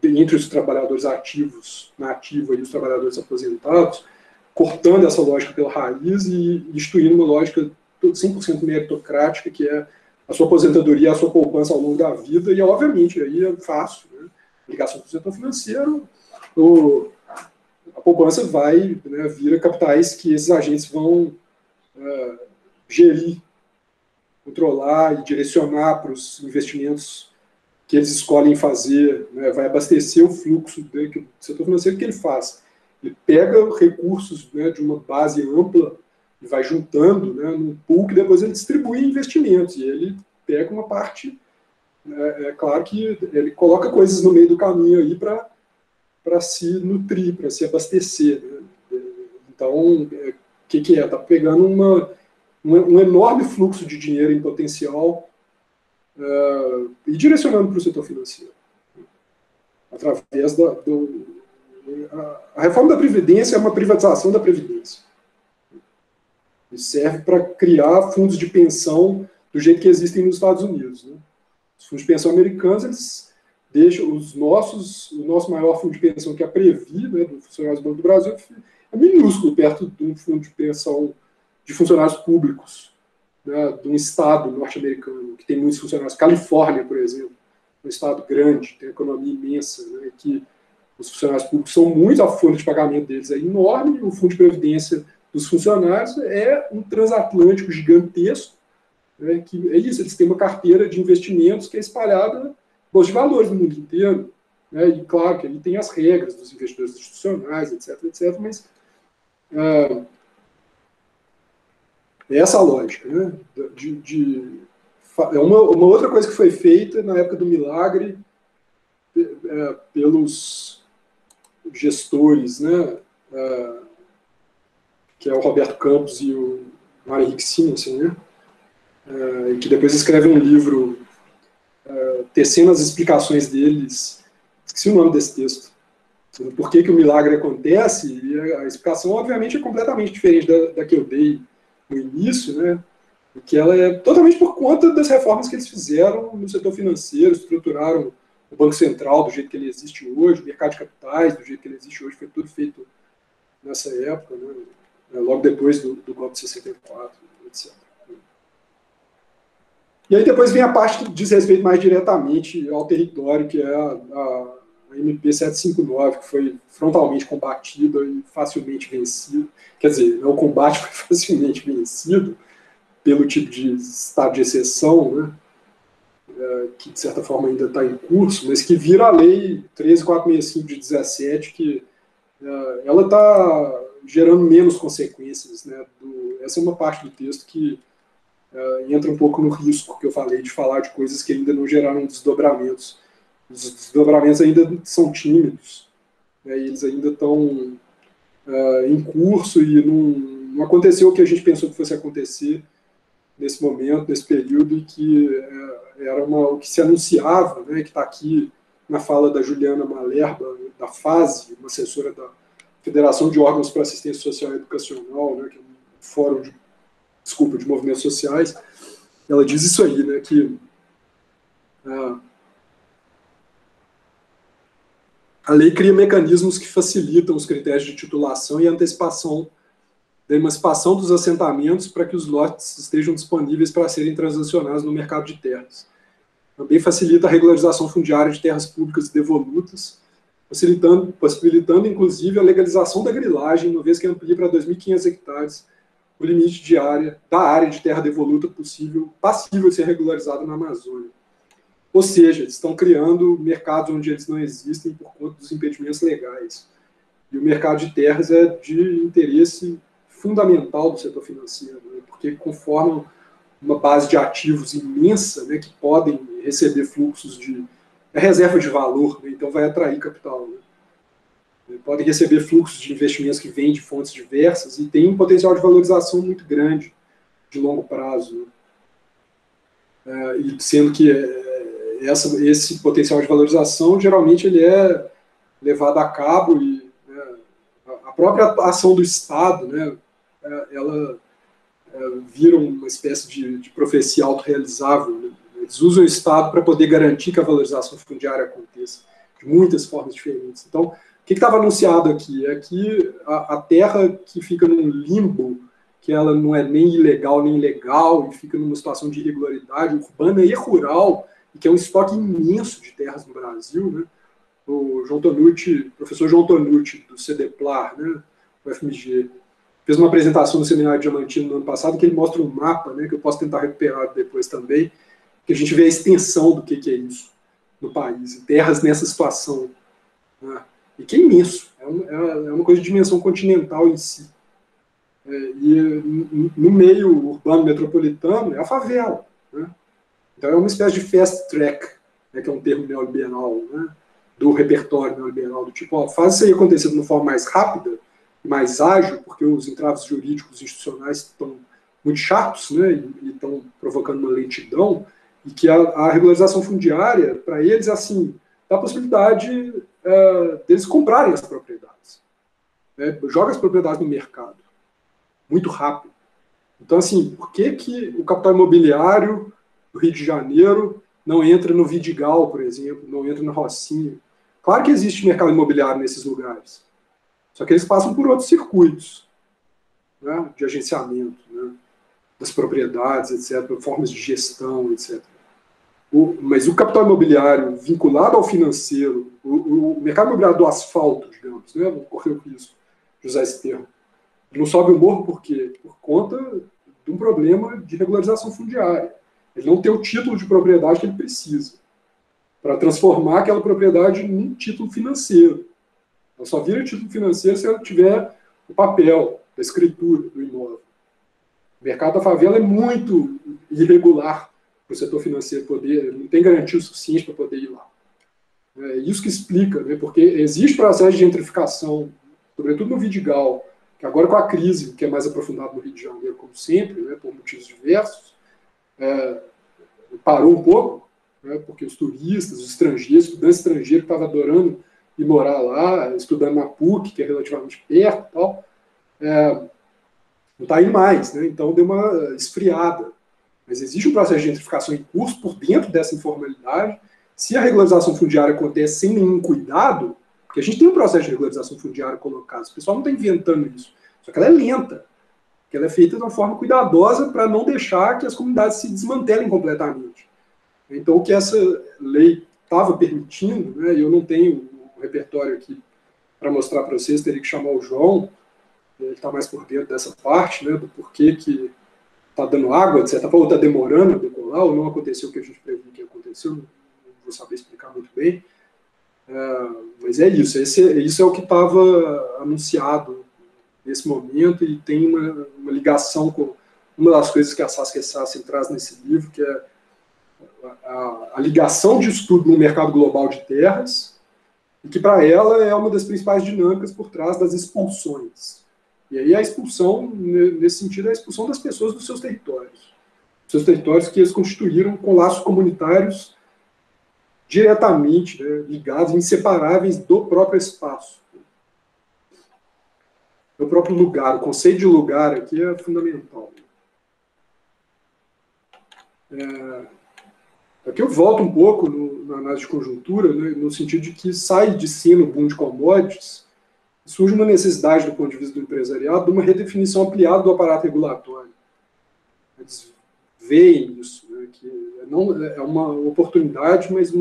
entre os trabalhadores ativos, na ativa, e os trabalhadores aposentados, cortando essa lógica pela raiz e instituindo uma lógica 100% meritocrática, que é a sua aposentadoria, a sua poupança ao longo da vida, e obviamente aí é fácil, né? Ligação com o setor financeiro, a poupança vai, né, vira capitais que esses agentes vão gerir, controlar e direcionar para os investimentos que eles escolhem fazer, né, vai abastecer o fluxo do setor financeiro que ele faz. Ele pega recursos, né, de uma base ampla e vai juntando, né, num pool que depois ele distribui em investimentos. E ele pega uma parte, é claro que ele coloca coisas no meio do caminho aí para se nutrir, para se abastecer. Né? Então, o que é? Está pegando um enorme fluxo de dinheiro em potencial e direcionando para o setor financeiro. Através a reforma da Previdência é uma privatização da Previdência. E serve para criar fundos de pensão do jeito que existem nos Estados Unidos. Né? Os fundos de pensão americanos, eles deixam o nosso maior fundo de pensão, que é a Previ, né, do Funcionários do Banco do Brasil, é minúsculo perto de um fundo de pensão de funcionários públicos, né, de um estado norte-americano, que tem muitos funcionários. Califórnia, por exemplo, um estado grande, tem uma economia imensa, né, que os funcionários públicos são muito, a folha de pagamento deles é enorme, o fundo de previdência dos funcionários é um transatlântico gigantesco, né, que é isso, eles têm uma carteira de investimentos que é espalhada na bolsa de valores no mundo inteiro, né, e claro que ali tem as regras dos investidores institucionais, etc, mas é essa a lógica, né, é uma outra coisa que foi feita na época do Milagre pelos gestores, né, que é o Roberto Campos e o Mário Henrique Simonsen, né, que depois escreve um livro tecendo as explicações deles. Esqueci o nome desse texto. Por que o milagre acontece, e a explicação, obviamente, é completamente diferente da que eu dei no início, né, que ela é totalmente por conta das reformas que eles fizeram no setor financeiro, estruturaram o Banco Central do jeito que ele existe hoje, o mercado de capitais do jeito que ele existe hoje, foi tudo feito nessa época, né, logo depois do golpe de 64, etc. E aí depois vem a parte que diz respeito mais diretamente ao território, que é a MP 759, que foi frontalmente combatida e facilmente vencida. Quer dizer, o combate foi facilmente vencido pelo tipo de estado de exceção, né, que de certa forma ainda está em curso, mas que vira a lei 13465 de 17, que ela está gerando menos consequências. Né, essa é uma parte do texto que entra um pouco no risco que eu falei de falar de coisas que ainda não geraram desdobramentos. Os desdobramentos ainda são tímidos, né, e eles ainda estão em curso e não aconteceu o que a gente pensou que fosse acontecer nesse momento, nesse período, e que era o que se anunciava, né, que está aqui na fala da Juliana Malerba, da FASE, uma assessora da Federação de Órgãos para Assistência Social e Educacional, né, que é um fórum de movimentos sociais. Ela diz isso aí, né, que a lei cria mecanismos que facilitam os critérios de titulação e antecipação da emancipação dos assentamentos para que os lotes estejam disponíveis para serem transacionados no mercado de terras. Também facilita a regularização fundiária de terras públicas devolutas, possibilitando inclusive a legalização da grilagem, uma vez que amplia para 2.500 hectares o limite da área de terra devoluta passível de ser regularizada na Amazônia. Ou seja, eles estão criando mercados onde eles não existem por conta dos impedimentos legais. E o mercado de terras é de interesse fundamental do setor financeiro, né, porque conformam uma base de ativos imensa, né, que podem receber fluxos de reserva de valor, né, então vai atrair capital. Né, podem receber fluxos de investimentos que vêm de fontes diversas e tem um potencial de valorização muito grande de longo prazo. Né, e sendo que esse potencial de valorização geralmente ele é levado a cabo e, né, a própria ação do Estado, né, ela vira uma espécie de profecia autorrealizável. Né? Eles usam o Estado para poder garantir que a valorização fundiária aconteça de muitas formas diferentes. Então, que estava anunciado aqui? É que a terra que fica num limbo, que ela não é nem ilegal nem legal, e fica numa situação de irregularidade urbana e rural, e que é um estoque imenso de terras no Brasil, né? O João Tonucci, professor João Tonucci, do CDPLAR, né, do FMG, fez uma apresentação no Seminário Diamantino no ano passado, que ele mostra um mapa, né, que eu posso tentar recuperar depois também, que a gente vê a extensão do que é isso no país, e terras nessa situação, né, e que é imenso, é uma coisa de dimensão continental em si. E no meio urbano metropolitano é a favela, né? Então é uma espécie de fast track, né, que é um termo neoliberal, né, do repertório neoliberal, do tipo, ó, faz isso aí acontecer de uma forma mais rápida, mais ágil, porque os entraves jurídicos institucionais estão muito chatos, né, e estão provocando uma lentidão, e que a regularização fundiária, para eles, assim, dá a possibilidade deles comprarem as propriedades. Né, joga as propriedades no mercado, muito rápido. Então, assim, por que o capital imobiliário do Rio de Janeiro não entra no Vidigal, por exemplo, não entra no Rocinha? Claro que existe mercado imobiliário nesses lugares, só que eles passam por outros circuitos, né, de agenciamento, né, das propriedades, etc., formas de gestão, etc. Mas o capital imobiliário vinculado ao financeiro, o mercado imobiliário do asfalto, digamos, né, vou correr o risco de usar esse termo, ele não sobe o morro por quê? Por conta de um problema de regularização fundiária. Ele não tem o título de propriedade que ele precisa para transformar aquela propriedade num título financeiro. Ela só vira título financeiro se ela tiver o papel, a escritura do imóvel. O mercado da favela é muito irregular para o setor financeiro poder, não tem garantia o suficiente para poder ir lá. É isso que explica, né, porque existe processo de gentrificação, sobretudo no Vidigal, que agora com a crise, que é mais aprofundada no Rio de Janeiro, como sempre, né, por motivos diversos, parou um pouco, né, porque os turistas, os estrangeiros, estudantes estrangeiros que estavam adorando ir morar lá, estudando na PUC, que é relativamente perto e tal, não está indo mais, né, então deu uma esfriada. Mas existe um processo de gentrificação em curso por dentro dessa informalidade. Se a regularização fundiária acontece sem nenhum cuidado, porque a gente tem um processo de regularização fundiária colocado, o pessoal não está inventando isso, só que ela é lenta, que ela é feita de uma forma cuidadosa para não deixar que as comunidades se desmantelem completamente. Então, o que essa lei estava permitindo, né, eu não tenho o repertório aqui para mostrar para vocês, teria que chamar o João, ele está mais por dentro dessa parte, né, do porquê que está dando água, de certa forma, ou está demorando a decolar, ou não aconteceu o que a gente previu que aconteceu, não vou saber explicar muito bem. Mas é isso, isso é o que estava anunciado nesse momento, e tem uma ligação com uma das coisas que a Saskia Sassen traz nesse livro, que é a ligação de estudo no mercado global de terras, e que para ela é uma das principais dinâmicas por trás das expulsões. E aí a expulsão, nesse sentido, é a expulsão das pessoas dos seus territórios que eles constituíram com laços comunitários diretamente, né, ligados, inseparáveis do próprio espaço. Do próprio lugar. O conceito de lugar aqui é fundamental. Aqui eu volto um pouco na análise de conjuntura, né, no sentido de que sai de cima o boom de commodities, surge uma necessidade, do ponto de vista do empresariado, de uma redefinição ampliada do aparato regulatório. Eles veem isso, né, que não é uma oportunidade, mas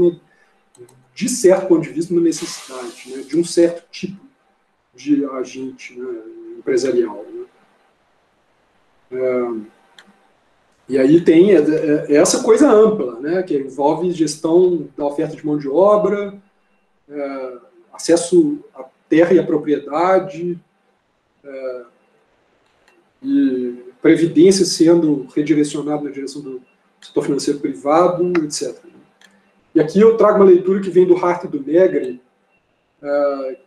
de certo ponto de vista, uma necessidade, né, de um certo tipo de agente, né, empresarial. Né. E aí tem essa coisa ampla, né, que envolve gestão da oferta de mão de obra, acesso à terra e à propriedade, e previdência sendo redirecionada na direção do setor financeiro privado, etc. E aqui eu trago uma leitura que vem do Hart e do Negri,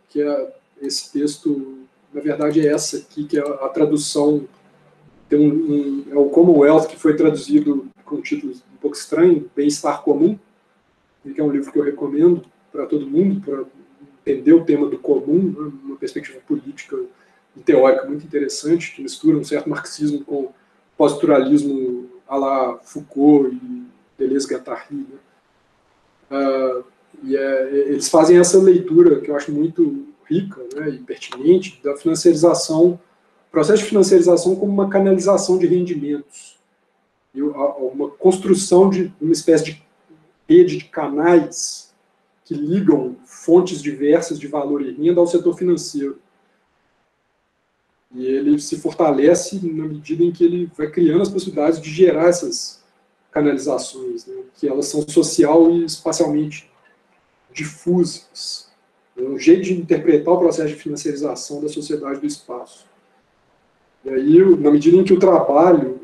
que é esse texto, na verdade é essa aqui, que é a tradução, tem é o Commonwealth, que foi traduzido com um título um pouco estranho, Bem-Estar Comum, que é um livro que eu recomendo para todo mundo, para entender o tema do comum, né, uma perspectiva política e teórica muito interessante, que mistura um certo marxismo com pós-estruturalismo à la Foucault e Deleuze-Guattari. Né. Eles fazem essa leitura que eu acho muito rica, né, e pertinente da financiarização, processo de financiarização como uma canalização de rendimentos, e uma construção de uma espécie de rede de canais que ligam fontes diversas de valor e renda ao setor financeiro. E ele se fortalece na medida em que ele vai criando as possibilidades de gerar essas canalizações, né, que elas são social e espacialmente difusas. É um jeito de interpretar o processo de financiarização da sociedade do espaço. E aí, na medida em que o trabalho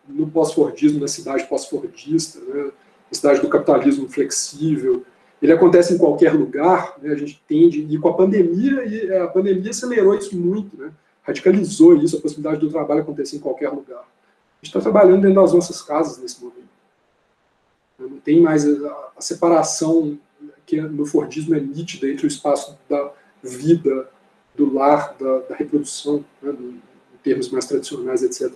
no pós-fordismo, na cidade pós-fordista, né, na cidade do capitalismo flexível, ele acontece em qualquer lugar, né, a gente tende, e com a pandemia acelerou isso muito, né, radicalizou isso, a possibilidade do trabalho acontecer em qualquer lugar. A gente está trabalhando dentro das nossas casas nesse momento. Não tem mais a separação que no Fordismo é nítida entre o espaço da vida, do lar, da reprodução, né, em termos mais tradicionais, etc.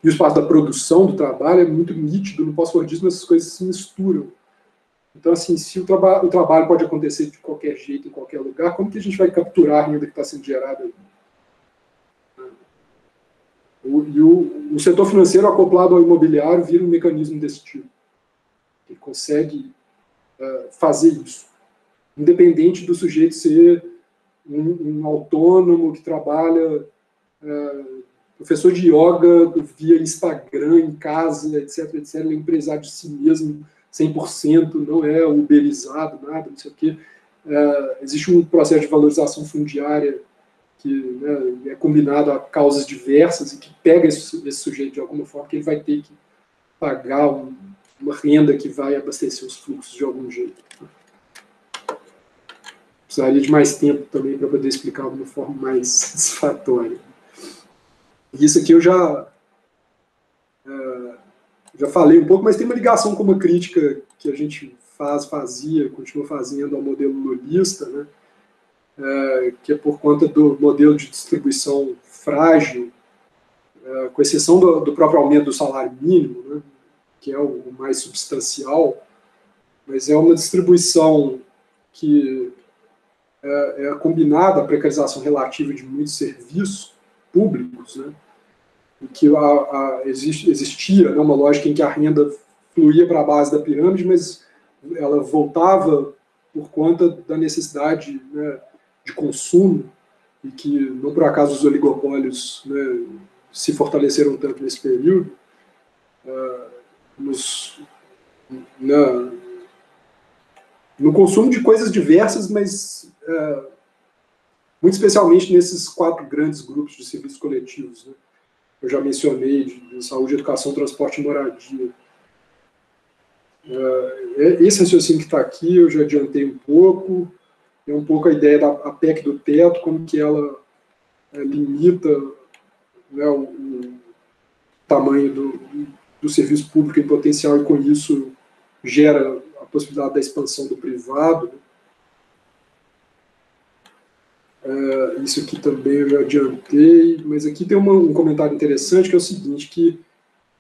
E o espaço da produção do trabalho é muito nítido. No pós-fordismo essas coisas se misturam. Então, assim, se o trabalho pode acontecer de qualquer jeito, em qualquer lugar, como que a gente vai capturar a renda que está sendo gerada aí? O setor financeiro acoplado ao imobiliário vira um mecanismo desse tipo. Ele consegue fazer isso, independente do sujeito ser um autônomo que trabalha, professor de yoga via Instagram, em casa, etc, etc, ele é empresário de si mesmo, 100%, não é uberizado, nada, não sei o quê. Existe um processo de valorização fundiária que, né, é combinado a causas diversas e que pega esse sujeito de alguma forma, que ele vai ter que pagar uma renda que vai abastecer os fluxos de algum jeito. Precisaria de mais tempo também para poder explicar de uma forma mais satisfatória. Isso aqui eu já falei um pouco, mas tem uma ligação com uma crítica que a gente fazia, continua fazendo ao modelo lulista, né? Que é por conta do modelo de distribuição frágil, com exceção do próprio aumento do salário mínimo, né, que é o mais substancial, mas é uma distribuição que é combinada à precarização relativa de muitos serviços públicos, né, e que existia, né, uma lógica em que a renda fluía para a base da pirâmide, mas ela voltava por conta da necessidade, né, de consumo, e que, não por acaso, os oligopólios, né, se fortaleceram tanto nesse período, no consumo de coisas diversas, mas muito especialmente nesses 4 grandes grupos de serviços coletivos, né? Eu já mencionei, de saúde, educação, transporte e moradia. Esse raciocínio que está aqui, eu já adiantei um pouco, é um pouco a ideia da PEC do teto, como que ela limita, né, o tamanho do serviço público em potencial e, com isso, gera a possibilidade da expansão do privado. Isso aqui também eu já adiantei, mas aqui tem um comentário interessante, que é o seguinte, que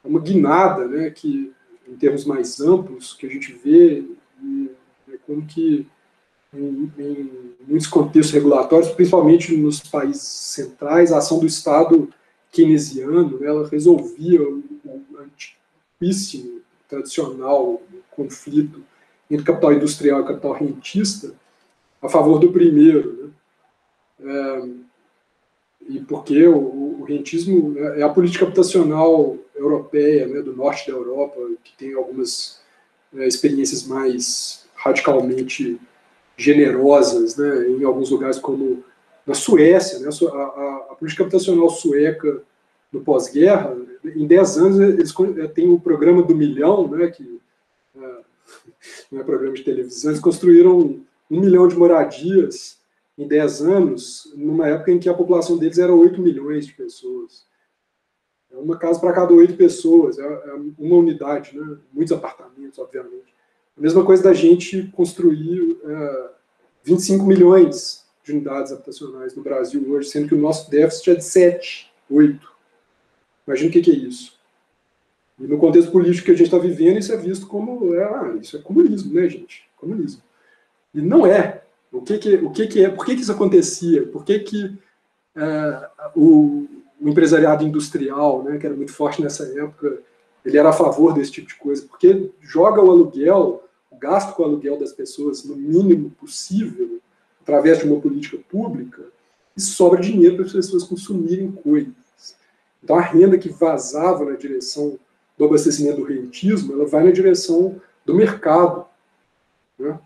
é uma guinada, né, que, em termos mais amplos, que a gente vê, como que em muitos contextos regulatórios, principalmente nos países centrais, a ação do Estado keynesiano, né, ela resolvia o antiquíssimo, tradicional conflito entre capital industrial e capital rentista a favor do primeiro, né? E porque o rentismo é a política habitacional europeia, né, do norte da Europa, que tem algumas experiências mais radicalmente generosas, né, em alguns lugares como na Suécia, né, a política habitacional sueca no pós-guerra, em 10 anos eles têm o programa do milhão, né, que não é programa de televisão, eles construíram 1 milhão de moradias em 10 anos, numa época em que a população deles era 8 milhões de pessoas. É uma casa para cada 8 pessoas, é uma unidade, né, muitos apartamentos, obviamente. A mesma coisa da gente construir 25 milhões de unidades habitacionais no Brasil hoje, sendo que o nosso déficit é de 7, 8. Imagina o que é isso. E no contexto político que a gente está vivendo, isso é visto como isso é comunismo, né, gente? Comunismo. E não é. Por que isso acontecia? Por que o empresariado industrial, né, que era muito forte nessa época, ele era a favor desse tipo de coisa? Porque joga o aluguel, o gasto com o aluguel das pessoas no mínimo possível, através de uma política pública, e sobra dinheiro para as pessoas consumirem coisas. Então a renda que vazava na direção do abastecimento do rentismo, ela vai na direção do mercado, né?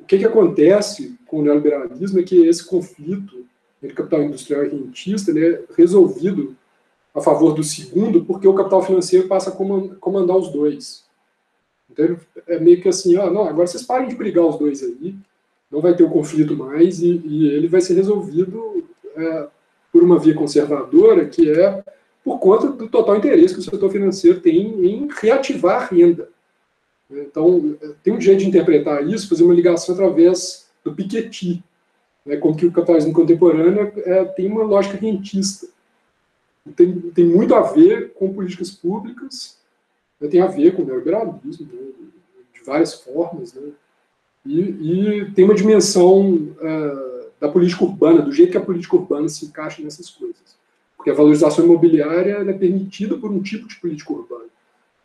O que acontece com o neoliberalismo é que esse conflito entre capital industrial e rentista, ele é resolvido a favor do segundo, porque o capital financeiro passa a comandar os dois. Então é meio que assim, não, agora vocês parem de brigar os dois aí, não vai ter o conflito mais, e ele vai ser resolvido por uma via conservadora, que é por conta do total interesse que o setor financeiro tem em reativar a renda. Então, tem um jeito de interpretar isso, fazer uma ligação através do Piketty, né, como que o capitalismo contemporâneo tem uma lógica rentista. Tem muito a ver com políticas públicas, né, tem a ver com o neoliberalismo, né, de várias formas, né, e tem uma dimensão da política urbana, do jeito que a política urbana se encaixa nessas coisas. Porque a valorização imobiliária é permitida por um tipo de política urbana.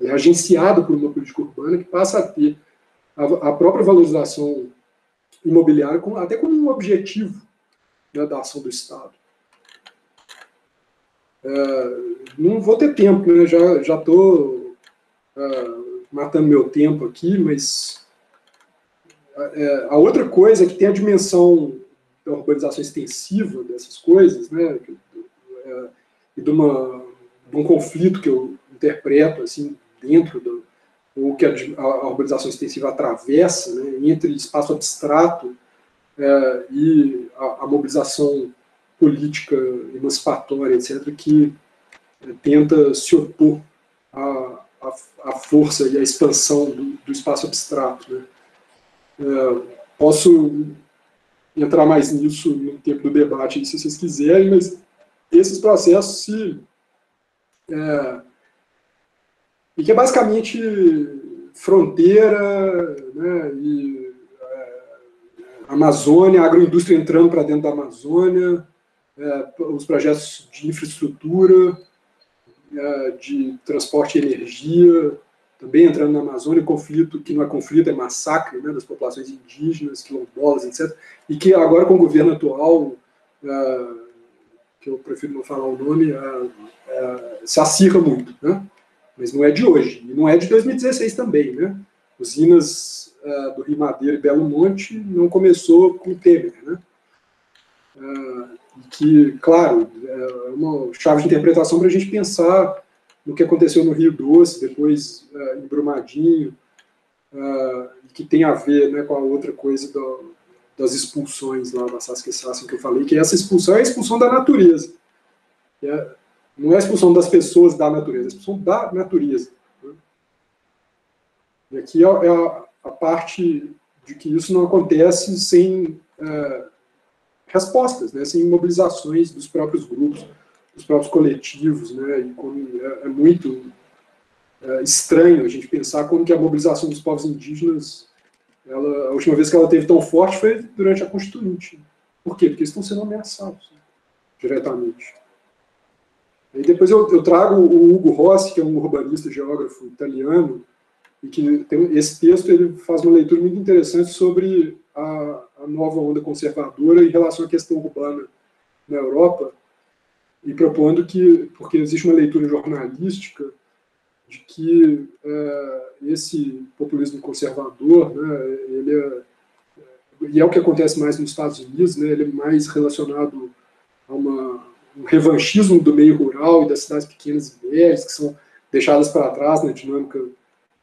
Ela é agenciada por uma política urbana que passa a ter a própria valorização imobiliária até como um objetivo, né, da ação do Estado. Não vou ter tempo, né? Já estou matando meu tempo aqui, mas a outra coisa é que tem a dimensão da urbanização extensiva dessas coisas, né, e de um conflito que eu interpreto assim, dentro o que a urbanização extensiva atravessa, né, entre espaço abstrato e a mobilização política emancipatória, etc., que tenta se opor à força e à expansão do espaço abstrato. Né. Posso entrar mais nisso no tempo do debate, se vocês quiserem, mas esses processos e que é basicamente fronteira, né, e Amazônia, a agroindústria entrando para dentro da Amazônia, os projetos de infraestrutura, de transporte e energia, também entrando na Amazônia, conflito que não é conflito, é massacre, né, das populações indígenas, quilombolas, etc., e que agora com o governo atual, que eu prefiro não falar o nome, se acirra muito, né? Mas não é de hoje, e não é de 2016 também, né? Usinas do Rio Madeira e Belo Monte não começou com o Temer, né? Que, claro, é uma chave de interpretação para a gente pensar no que aconteceu no Rio Doce, depois em Brumadinho, que tem a ver, né, com a outra coisa das expulsões lá da Saskia Sassen que eu falei, que essa expulsão é a expulsão da natureza. Não é a expulsão das pessoas da natureza, é a expulsão da natureza. Né? E aqui é a parte de que isso não acontece sem respostas, né, sem mobilizações dos próprios grupos, dos próprios coletivos, né, e como é muito estranho a gente pensar como que a mobilização dos povos indígenas, a última vez que ela teve tão forte foi durante a Constituinte. Por quê? Porque eles estão sendo ameaçados, né, diretamente. E depois eu trago o Ugo Rossi, que é um urbanista geógrafo italiano, e que esse texto ele faz uma leitura muito interessante sobre a nova onda conservadora em relação à questão urbana na Europa, e propondo que, porque existe uma leitura jornalística de que esse populismo conservador, né, e é o que acontece mais nos Estados Unidos, né, ele é mais relacionado a um revanchismo do meio rural e das cidades pequenas e médias, que são deixadas para trás na dinâmica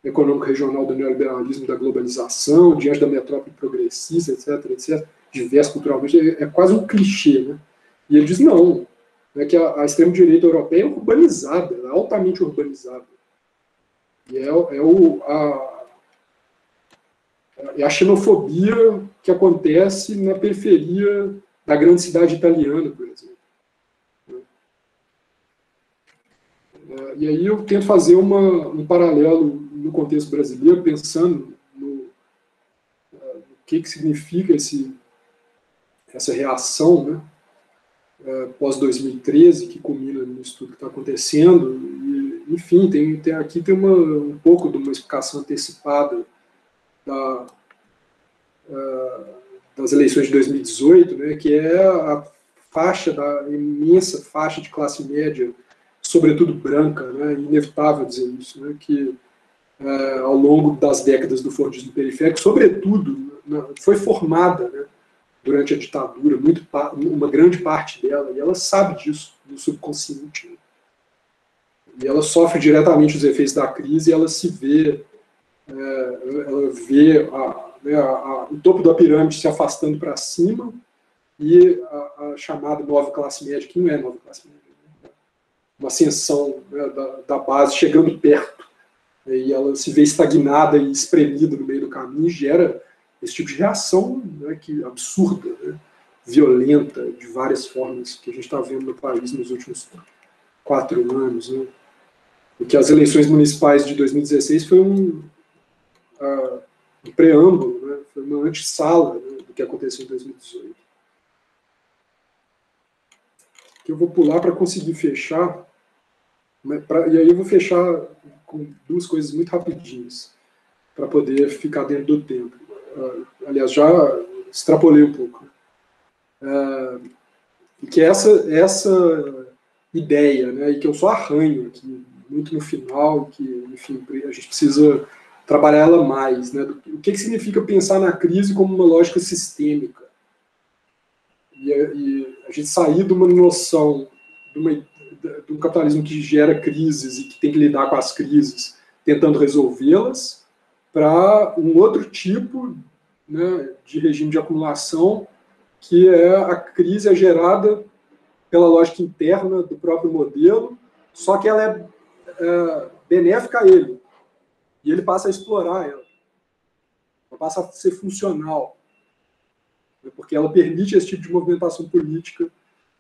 econômica regional do neoliberalismo, da globalização, diante da metrópole progressista, etc., diversa culturalmente, é quase um clichê, né? E ele diz não, né, que a extrema-direita europeia é urbanizada, é altamente urbanizada. E é a xenofobia que acontece na periferia da grande cidade italiana, por exemplo. E aí eu tento fazer um paralelo no contexto brasileiro, pensando no que significa esse essa reação, né, pós-2013, que culmina nisso tudo que está acontecendo. E, enfim, aqui tem um pouco de uma explicação antecipada das eleições de 2018, né, que é a imensa faixa de classe média, sobretudo branca, né, inevitável dizer isso, né, que ao longo das décadas do Fordismo periférico, sobretudo, foi formada, né, durante a ditadura, uma grande parte dela, e ela sabe disso no subconsciente. Né? E ela sofre diretamente os efeitos da crise, e ela se vê, ela vê o topo da pirâmide se afastando para cima, e a chamada nova classe média, que não é nova classe média, né? Uma ascensão, né, da base chegando perto, né, e ela se vê estagnada e espremida no meio do caminho, e gera esse tipo de reação, né, absurda, né, violenta, de várias formas, que a gente está vendo no país nos últimos 4 anos. Né? Porque as eleições municipais de 2016 foi um preâmbulo, né, foi uma antessala, né, do que aconteceu em 2018. Que eu vou pular para conseguir fechar, né, e aí eu vou fechar com 2 coisas muito rapidinhas, para poder ficar dentro do tempo. Aliás, já extrapolei um pouco. E que essa ideia, né, e que eu só arranho aqui, muito no final, que, enfim, a gente precisa trabalhar ela mais. Né, o que significa pensar na crise como uma lógica sistêmica? E a gente sair de uma noção de um capitalismo que gera crises e que tem que lidar com as crises, tentando resolvê-las, para um outro tipo, né, de regime de acumulação, que a crise é gerada pela lógica interna do próprio modelo, só que ela é benéfica a ele, e ele passa a explorar ela passa a ser funcional, né, porque ela permite esse tipo de movimentação política,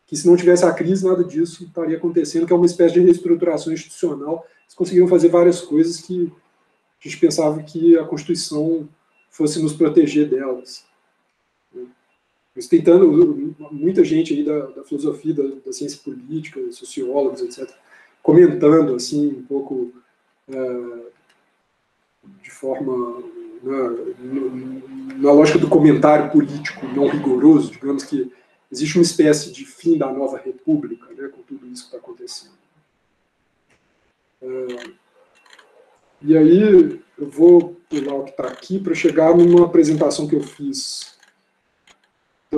que se não tivesse a crise, nada disso estaria acontecendo, que é uma espécie de reestruturação institucional. Eles conseguiram fazer várias coisas que a gente pensava que a Constituição fosse nos proteger delas. Mas tentando, muita gente aí da filosofia, da ciência política, sociólogos, etc., comentando assim um pouco de forma na lógica do comentário político não rigoroso, digamos que existe uma espécie de fim da nova república, né, com tudo isso que está acontecendo. E aí eu vou pular o que está aqui para chegar numa apresentação que eu fiz de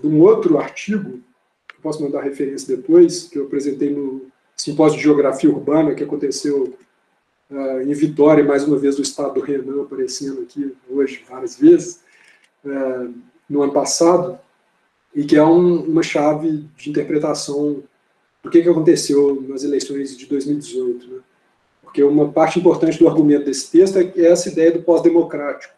um outro artigo, que eu posso mandar referência depois, que eu apresentei no Simpósio de Geografia Urbana, que aconteceu em Vitória, mais uma vez o estado do Renan aparecendo aqui hoje várias vezes, no ano passado, e que é uma chave de interpretação do que aconteceu nas eleições de 2018. Né? Porque uma parte importante do argumento desse texto é essa ideia do pós-democrático,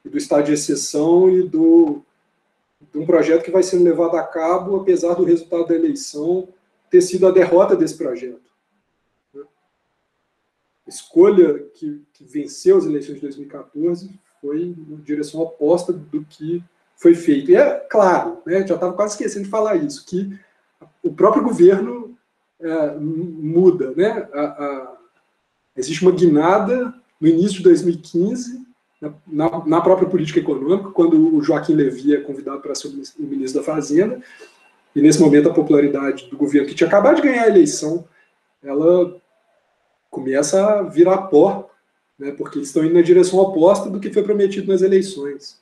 do estado de exceção e de um projeto que vai sendo levado a cabo, apesar do resultado da eleição ter sido a derrota desse projeto. A escolha que venceu as eleições de 2014 foi na direção oposta do que foi feito. E é claro, né, já estava quase esquecendo de falar isso, que o próprio governo muda. Né? Existe uma guinada no início de 2015, na própria política econômica, quando o Joaquim Levy é convidado para ser o ministro da Fazenda, e nesse momento a popularidade do governo, que tinha acabado de ganhar a eleição, ela começa a virar pó, né, porque eles estão indo na direção oposta do que foi prometido nas eleições.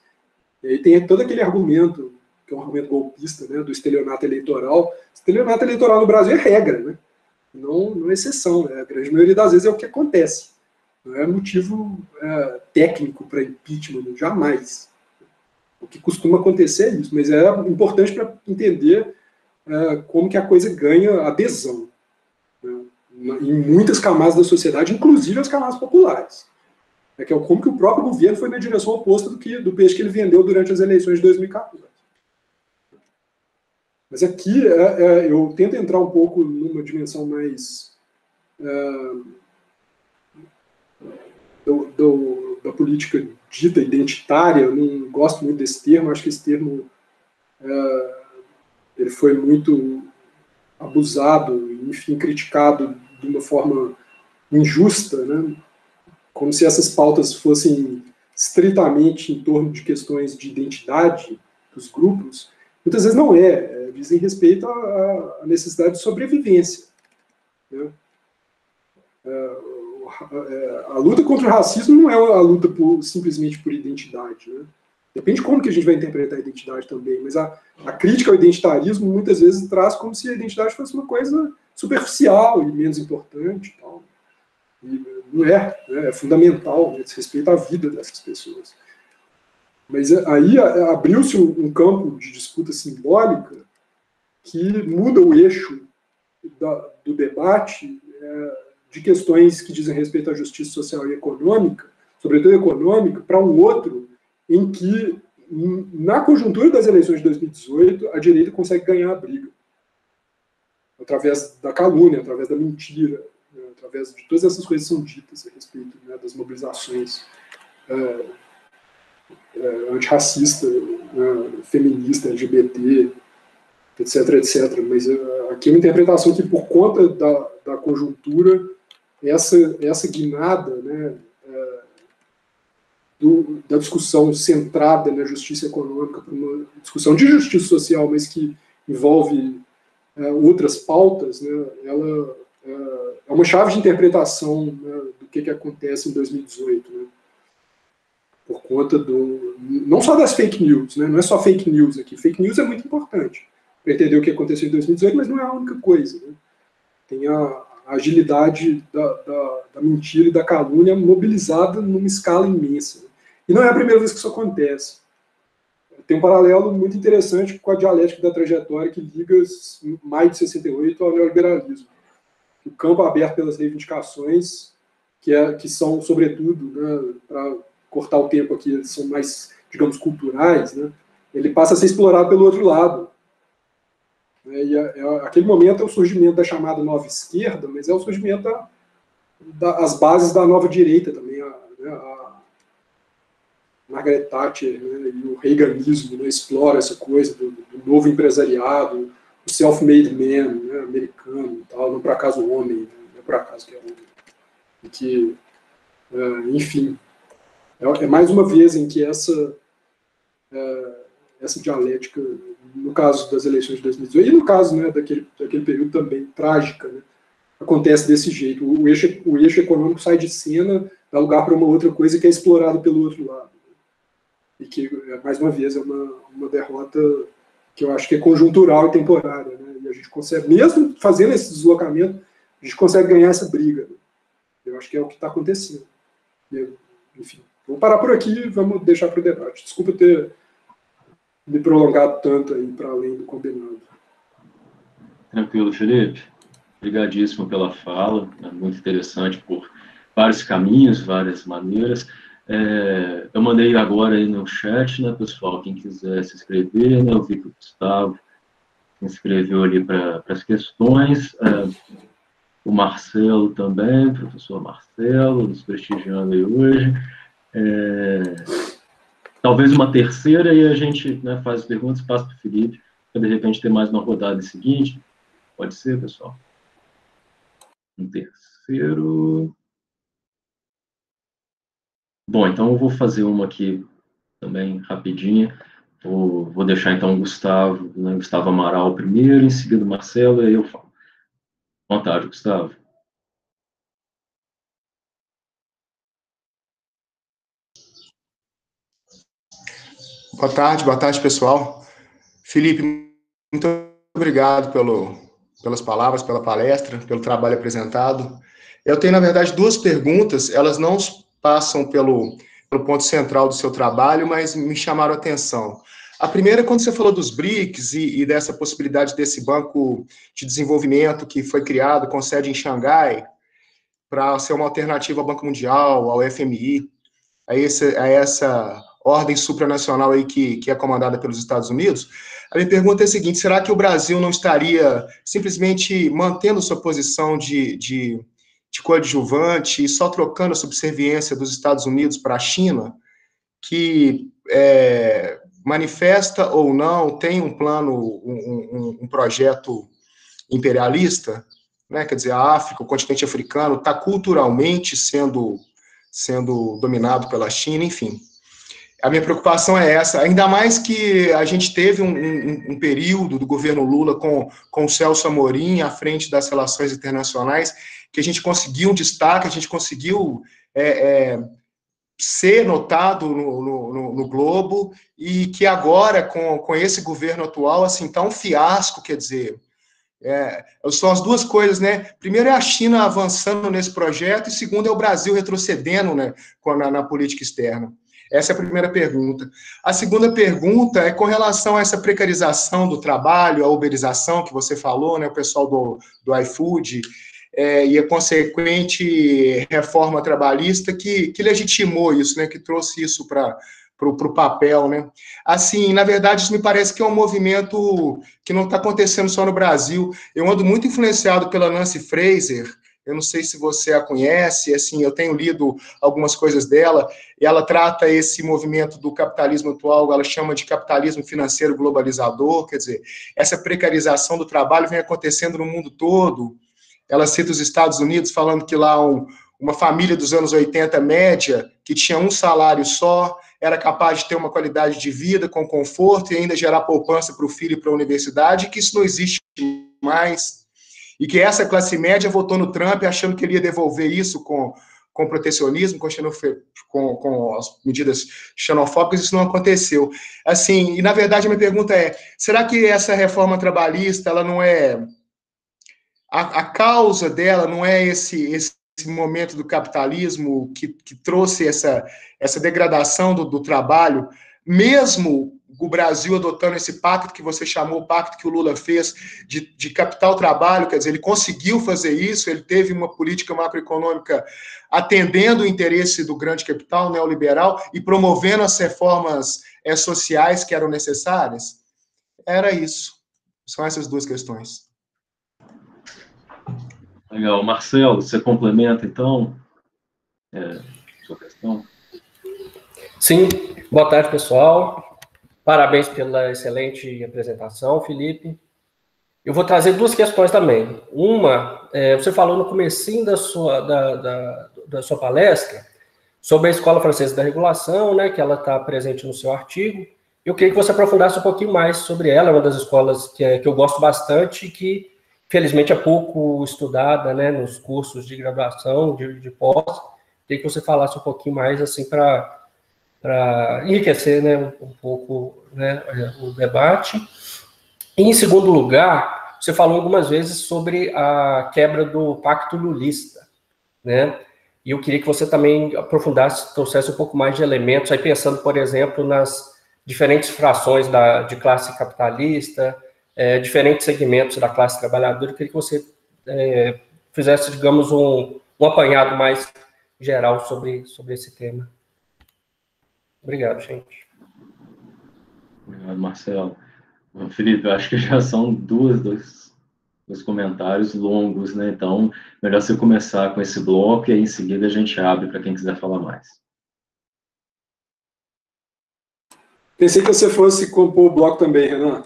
E aí tem todo aquele argumento, que é um argumento golpista, né, do estelionato eleitoral. Estelionato eleitoral no Brasil é regra, né, não é exceção. Né, a grande maioria das vezes é o que acontece. Não é motivo técnico para impeachment, jamais. O que costuma acontecer é isso, mas é importante para entender como que a coisa ganha adesão, né, em muitas camadas da sociedade, inclusive as camadas populares. Que é como que o próprio governo foi na direção oposta do peixe que ele vendeu durante as eleições de 2014. Mas aqui eu tento entrar um pouco numa dimensão mais da política dita identitária, eu não gosto muito desse termo, acho que esse termo ele foi muito abusado, enfim, criticado de uma forma injusta, né? Como se essas pautas fossem estritamente em torno de questões de identidade dos grupos. Muitas vezes não dizem respeito à necessidade de sobrevivência, né? A luta contra o racismo não é a luta simplesmente por identidade, né? Depende de como que a gente vai interpretar a identidade também, mas a crítica ao identitarismo muitas vezes traz como se a identidade fosse uma coisa superficial e menos importante. Tal. E não né? É fundamental, né? Diz respeito à vida dessas pessoas. Mas aí abriu-se um campo de disputa simbólica que muda o eixo do debate de questões que dizem respeito à justiça social e econômica, sobretudo econômica, para um outro em que, na conjuntura das eleições de 2018, a direita consegue ganhar a briga. Através da calúnia, através da mentira, né, através de todas essas coisas que são ditas a respeito, né, das mobilizações antirracista, feminista, LGBT, etc, etc. Mas aqui é uma interpretação que, por conta da conjuntura, essa guinada, né, da discussão centrada na justiça econômica para uma discussão de justiça social, mas que envolve outras pautas, né, ela é uma chave de interpretação, né, do que acontece em 2018, né, por conta não só das fake news, né, não é só fake news aqui, fake news é muito importante para entender o que aconteceu em 2018, mas não é a única coisa, né. Tem a agilidade da mentira e da calúnia mobilizada numa escala imensa, né. E não é a primeira vez que isso acontece. Tem um paralelo muito interessante com a dialética da trajetória que liga maio de 68 ao neoliberalismo. O campo aberto pelas reivindicações, que são, sobretudo, né, para cortar o tempo aqui, são mais, digamos, culturais, né, ele passa a ser explorado pelo outro lado. E aquele momento é o surgimento da chamada nova esquerda, mas é o surgimento das bases da nova direita também, a Margaret Thatcher, né, e o reaganismo, né, explora essa coisa do novo empresariado, o self-made man, né, americano e tal, não por acaso homem, né, não é por acaso que é homem. E que, enfim, é mais uma vez em que essa dialética, no caso das eleições de 2018, e no caso, né, daquele período também trágica, né, acontece desse jeito. O eixo econômico sai de cena, dá lugar para uma outra coisa que é explorada pelo outro lado. E que, mais uma vez, é uma derrota que eu acho que é conjuntural e temporária, né? E a gente consegue, mesmo fazendo esse deslocamento, a gente consegue ganhar essa briga, né? Eu acho que é o que está acontecendo. Enfim, vou parar por aqui e vamos deixar para o debate. Desculpa ter me prolongado tanto aí para além do combinado. Tranquilo, Felipe. Obrigadíssimo pela fala, é muito interessante por vários caminhos, várias maneiras. Eu mandei agora aí no chat, né, pessoal, quem quiser se inscrever, né, eu vi que o Gustavo se inscreveu ali para as questões, o Marcelo também, o professor Marcelo, nos prestigiando aí hoje. Talvez uma terceira e a gente, né, faz perguntas, passa para o Felipe, para de repente ter mais uma rodada seguinte. Pode ser, pessoal? Um terceiro. Bom, então eu vou fazer uma aqui também rapidinha. Vou deixar então o Gustavo, né, Gustavo Amaral primeiro, em seguida o Marcelo, e aí eu falo. Boa tarde, Gustavo. Boa tarde, pessoal. Felipe, muito obrigado pelas palavras, pela palestra, pelo trabalho apresentado. Eu tenho, na verdade, duas perguntas, elas não passam pelo ponto central do seu trabalho, mas me chamaram a atenção. A primeira é quando você falou dos BRICS e dessa possibilidade desse banco de desenvolvimento que foi criado com sede em Xangai para ser uma alternativa ao Banco Mundial, ao FMI, a essa ordem supranacional aí que é comandada pelos Estados Unidos. A minha pergunta é a seguinte: será que o Brasil não estaria simplesmente mantendo sua posição de coadjuvante e só trocando a subserviência dos Estados Unidos para a China? que manifesta ou não, tem um plano, um projeto imperialista, né? Quer dizer, a África, o continente africano, está culturalmente sendo dominado pela China, enfim. A minha preocupação é essa, ainda mais que a gente teve um período do governo Lula com o Celso Amorim à frente das relações internacionais, que a gente conseguiu um destaque, a gente conseguiu ser notado no globo, e que agora, com esse governo atual, assim, está um fiasco, quer dizer, são as duas coisas, né? Primeiro é a China avançando nesse projeto, e segundo é o Brasil retrocedendo, né, na política externa. Essa é a primeira pergunta. A segunda pergunta é com relação a essa precarização do trabalho, a uberização que você falou, né, o pessoal do iFood, e a consequente reforma trabalhista que legitimou isso, né, que trouxe isso para o papel, né? Assim, na verdade, isso me parece que é um movimento que não está acontecendo só no Brasil. Eu ando muito influenciado pela Nancy Fraser. Eu não sei se você a conhece, assim, eu tenho lido algumas coisas dela, e ela trata esse movimento do capitalismo atual, ela chama de capitalismo financeiro globalizador, quer dizer, essa precarização do trabalho vem acontecendo no mundo todo. Ela cita os Estados Unidos, falando que lá uma família dos anos 80, média, que tinha um salário só, era capaz de ter uma qualidade de vida com conforto e ainda gerar poupança para o filho e para a universidade, que isso não existe mais. E que essa classe média votou no Trump achando que ele ia devolver isso com protecionismo, com as medidas xenofóbicas, isso não aconteceu. Assim, e na verdade a minha pergunta é, será que essa reforma trabalhista, ela não é... A causa dela não é esse momento do capitalismo que trouxe essa degradação do trabalho, mesmo o Brasil adotando esse pacto que você chamou, o pacto que o Lula fez de capital-trabalho, quer dizer, ele conseguiu fazer isso, ele teve uma política macroeconômica atendendo o interesse do grande capital neoliberal e promovendo as reformas sociais que eram necessárias? Era isso. São essas duas questões. Legal. Marcelo, você complementa, então, sua questão? Sim. Boa tarde, pessoal. Parabéns pela excelente apresentação, Felipe. Eu vou trazer duas questões também. Uma, você falou no comecinho da sua palestra sobre a Escola Francesa da Regulação, né, que ela está presente no seu artigo. Eu queria que você aprofundasse um pouquinho mais sobre ela. É uma das escolas que eu gosto bastante e que, felizmente, é pouco estudada, né, nos cursos de graduação, de pós. Queria que você falasse um pouquinho mais, assim, para enriquecer, né, um pouco, né, o debate. E, em segundo lugar, você falou algumas vezes sobre a quebra do pacto lulista, né? E eu queria que você também aprofundasse, trouxesse um pouco mais de elementos, aí pensando, por exemplo, nas diferentes frações de classe capitalista, diferentes segmentos da classe trabalhadora. Eu queria que você fizesse, digamos, um apanhado mais geral sobre esse tema. Obrigado, gente. Obrigado, Marcelo. Felipe, eu acho que já são dois comentários longos, né? Então, melhor você começar com esse bloco e aí em seguida a gente abre para quem quiser falar mais. Pensei que você fosse compor o bloco também, Renan.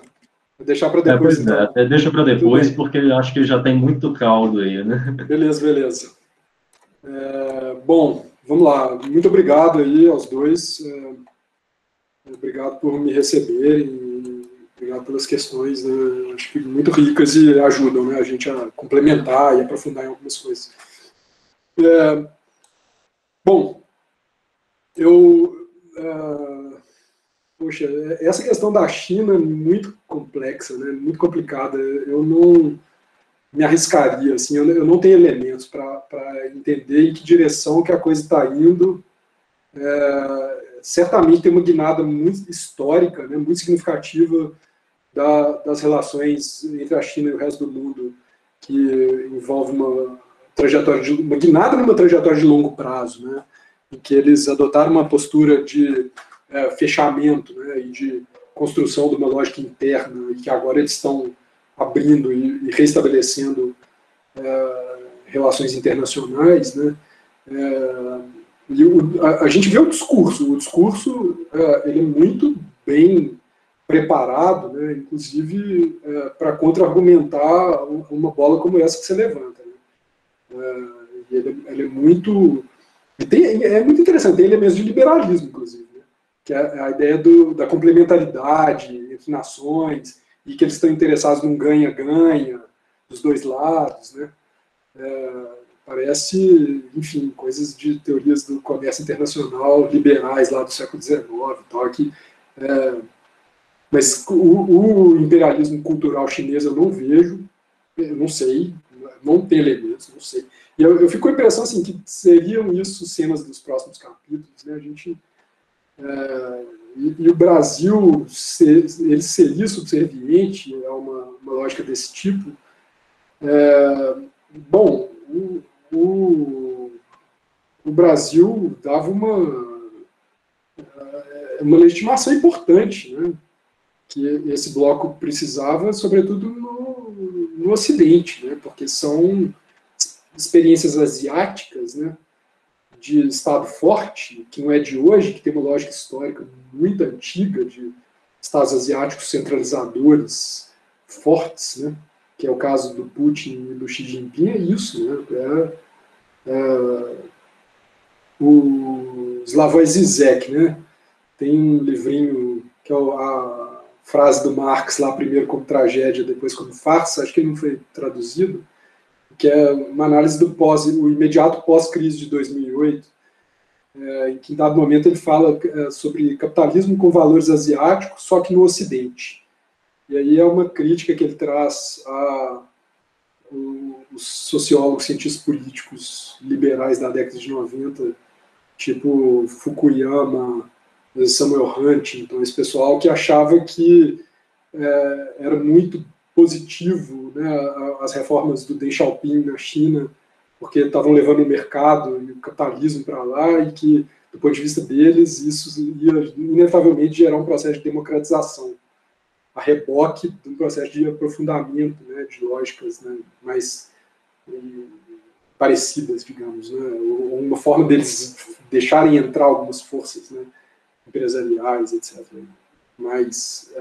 Vou deixar para depois, então. Até deixa para depois, porque eu acho que já tem muito caldo aí, né? Beleza. Bom, vamos lá. Muito obrigado aí aos dois. Obrigado por me receberem. Obrigado pelas questões, né? Acho que muito ricas e ajudam, né, a gente a complementar e aprofundar em algumas coisas. Bom, poxa, essa questão da China é muito complexa, né? Muito complicada. Eu não me arriscaria, assim, eu não tenho elementos para entender em que direção que a coisa está indo. Certamente tem uma guinada muito histórica, né, muito significativa das relações entre a China e o resto do mundo, que envolve uma guinada numa trajetória de longo prazo, né, em que eles adotaram uma postura de fechamento, né, e de construção de uma lógica interna, e que agora eles estão abrindo e restabelecendo relações internacionais, né, E a gente vê o discurso ele é muito bem preparado, né, inclusive para contra-argumentar uma bola como essa que você levanta. Né? Ele é muito... é muito interessante, tem elementos de liberalismo, inclusive, né, que é a ideia da complementaridade entre nações, e que eles estão interessados num ganha-ganha dos dois lados, né? Parece, enfim, coisas de teorias do comércio internacional liberais lá do século XIX, tal, que, mas o imperialismo cultural chinês eu não vejo, eu não sei, não tem elementos, não sei. E eu fico com a impressão assim, que seriam isso cenas dos próximos capítulos, né? A gente... E o Brasil, ele seria subserviente a uma lógica desse tipo. Bom, o Brasil dava uma legitimação importante, né, que esse bloco precisava, sobretudo no Ocidente, né, porque são experiências asiáticas, né, de Estado forte, que não é de hoje, que tem uma lógica histórica muito antiga de Estados asiáticos centralizadores fortes, né, que é o caso do Putin e do Xi Jinping, é isso, né, o Slavoj Zizek, né, tem um livrinho que é a frase do Marx lá, primeiro como tragédia, depois como farsa, acho que ele não foi traduzido, que é uma análise do o imediato pós-crise de 2008, em que em dado momento ele fala sobre capitalismo com valores asiáticos, só que no Ocidente. E aí é uma crítica que ele traz os sociólogos, cientistas políticos liberais da década de 90, tipo Fukuyama, Samuel Huntington, esse pessoal que achava que era muito positivo, né, as reformas do Deng Xiaoping na China, porque estavam levando o mercado e o capitalismo para lá, e que, do ponto de vista deles, isso ia inevitavelmente gerar um processo de democratização, a reboque de um processo de aprofundamento, né, de lógicas, né, mais parecidas, digamos, né, uma forma deles deixarem entrar algumas forças, né, empresariais, etc., mais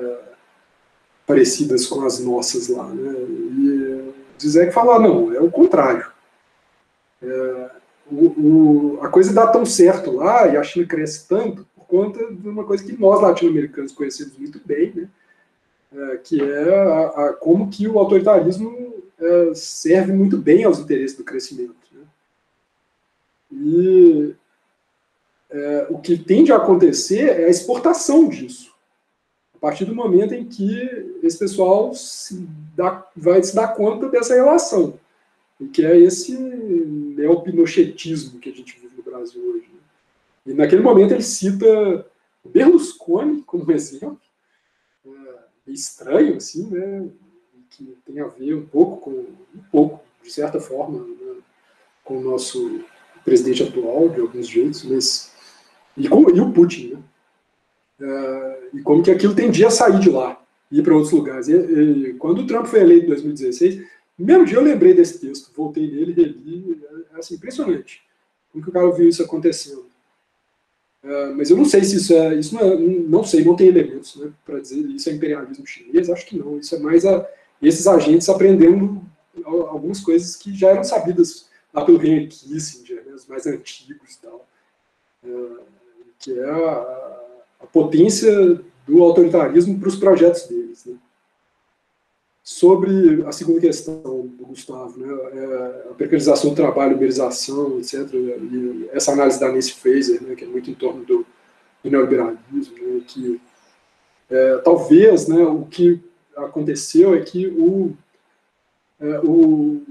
parecidas com as nossas lá, né? E Zizek fala, não, é o contrário. A coisa dá tão certo lá, e a China cresce tanto, por conta de uma coisa que nós latino-americanos conhecemos muito bem, né? Que é como que o autoritarismo serve muito bem aos interesses do crescimento. Né? E o que tende a acontecer é a exportação disso. A partir do momento em que esse pessoal vai se dar conta dessa relação, que é esse neopinochetismo que a gente vive no Brasil hoje. Né? E naquele momento ele cita Berlusconi como exemplo, estranho, assim, né? Que tem a ver um pouco, de certa forma, né? Com o nosso presidente atual, de alguns jeitos, mas... e o Putin, né? E como que aquilo tendia a sair de lá, ir para outros lugares. E quando o Trump foi eleito em 2016, no mesmo dia eu lembrei desse texto, voltei nele, reli, é assim, impressionante como que o cara viu isso acontecendo. Mas eu não sei se isso não sei, não tem elementos, né, para dizer isso é imperialismo chinês, acho que não, isso é mais esses agentes aprendendo algumas coisas que já eram sabidas lá pelo Henry Kissinger, né, os mais antigos e tal, que é a potência do autoritarismo para os projetos deles. Né. Sobre a segunda questão do Gustavo, né, a precarização do trabalho, uberização, etc., e essa análise da Nancy Fraser, né, que é muito em torno do neoliberalismo, né, que talvez, né, o que aconteceu é que o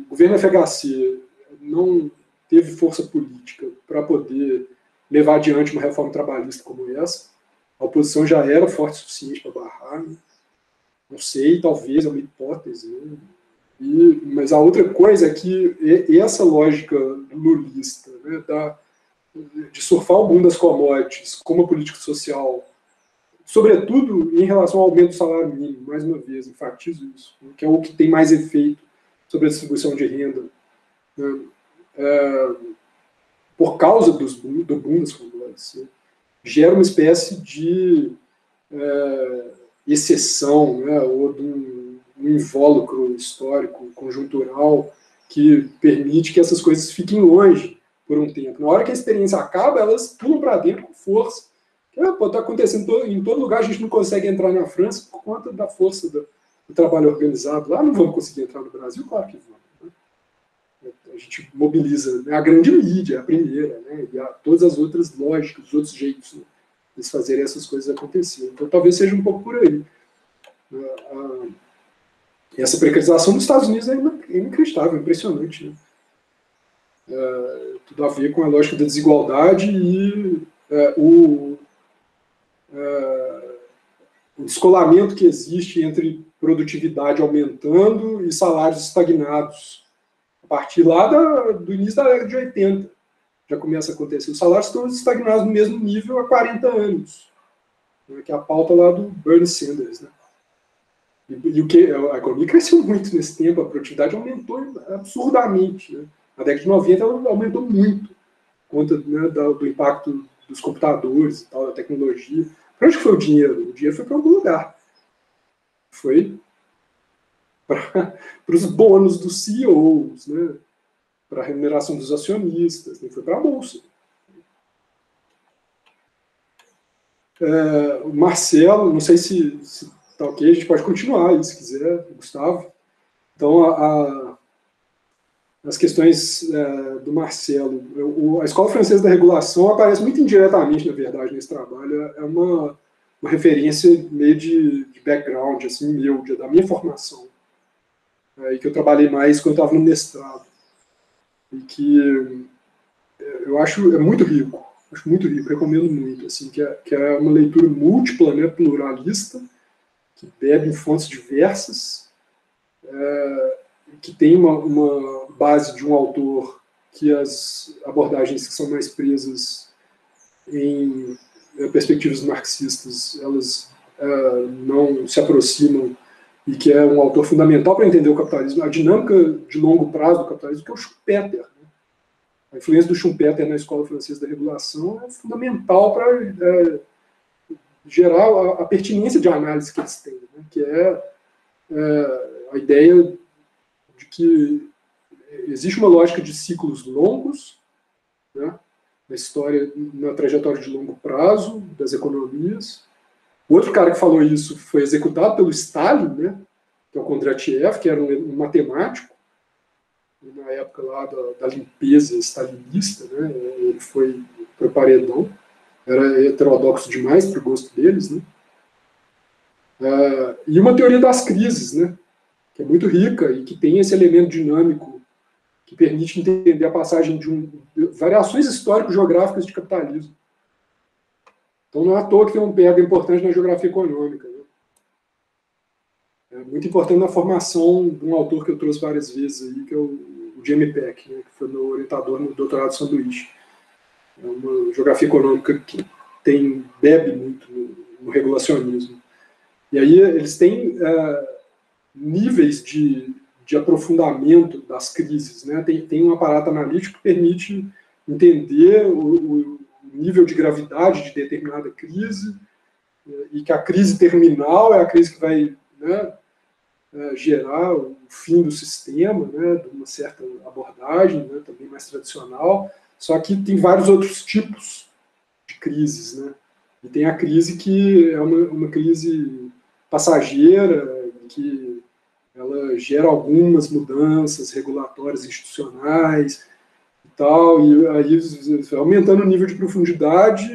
governo FHC não teve força política para poder levar adiante uma reforma trabalhista como essa. A oposição já era forte o suficiente para barrar, né? Não sei, talvez é uma hipótese. Né? Mas a outra coisa é que essa lógica lulista, né, de surfar o mundo das commodities como política social, sobretudo em relação ao aumento do salário mínimo, mais uma vez, enfatizo isso, né, que é o que tem mais efeito sobre a distribuição de renda. Né? por causa do boom das commodities, gera uma espécie de exceção, né, ou de um invólucro histórico, conjuntural, que permite que essas coisas fiquem longe por um tempo. Na hora que a experiência acaba, elas pulam para dentro com força. Pode estar acontecendo em todo lugar, a gente não consegue entrar na França por conta da força do trabalho organizado. Lá não vamos conseguir entrar no Brasil? Claro que vamos. Né? A gente mobiliza, né, a grande mídia, a primeira, né, e todas as outras lógicas, os outros jeitos, né, de fazerem essas coisas acontecerem. Então talvez seja um pouco por aí. Essa precarização dos Estados Unidos é inacreditável, impressionante. Né? Tudo a ver com a lógica da desigualdade e o descolamento que existe entre produtividade aumentando e salários estagnados. A partir lá do início da década de 80 já começa a acontecer. Os salários estão estagnados no mesmo nível há 40 anos, né, que é a pauta lá do Bernie Sanders. Né? E a economia cresceu muito nesse tempo, a produtividade aumentou absurdamente. Né? Na década de 90 ela aumentou muito, por conta, né, do impacto dos computadores e tal, da tecnologia. Para onde foi o dinheiro? O dinheiro foi para algum lugar. Foi para os bônus dos CEOs, né? Para a remuneração dos acionistas, né? Foi para a Bolsa. O Marcelo, não sei se está ok, a gente pode continuar aí, se quiser, Gustavo. Então, as questões do Marcelo. A Escola Francesa da Regulação aparece muito indiretamente, na verdade, nesse trabalho. É uma referência meio de background, assim, da minha formação. E que eu trabalhei mais quando eu estava no mestrado. E que eu acho muito rico. Acho muito rico, recomendo muito. Assim, que é uma leitura múltipla, né, pluralista, que bebe em fontes diversas, que tem uma base de um autor que as abordagens que são mais presas em perspectivas marxistas, elas não se aproximam, e que é um autor fundamental para entender o capitalismo, a dinâmica de longo prazo do capitalismo, que é o Schumpeter. Né? A influência do Schumpeter na Escola Francesa da Regulação é fundamental para gerar a pertinência de análise que eles têm, né? Que é a ideia de que existe uma lógica de ciclos longos, né, na trajetória de longo prazo das economias. O outro cara que falou isso foi executado pelo Stalin, né, que é o Kondratiev, que era um matemático, na época lá da limpeza stalinista, né, ele foi para o paredão, era heterodoxo demais para o gosto deles, né. E uma teoria das crises, né, que é muito rica e que tem esse elemento dinâmico que permite entender a passagem de variações histórico-geográficas de capitalismo. Então não é à toa que tem um pega importante na geografia econômica. Né? É muito importante na formação de um autor que eu trouxe várias vezes aí, que é o Jamie Peck, né, que foi meu orientador no doutorado de sanduíche. É uma geografia econômica que bebe muito no regulacionismo. E aí eles têm níveis de aprofundamento das crises. Né? Tem um aparato analítico que permite entender o nível de gravidade de determinada crise, e que a crise terminal é a crise que vai, né, gerar o fim do sistema, né, de uma certa abordagem, né, também mais tradicional, só que tem vários outros tipos de crises. Né? E tem a crise que é uma crise passageira, que ela gera algumas mudanças regulatórias institucionais e tal, e aí, aumentando o nível de profundidade,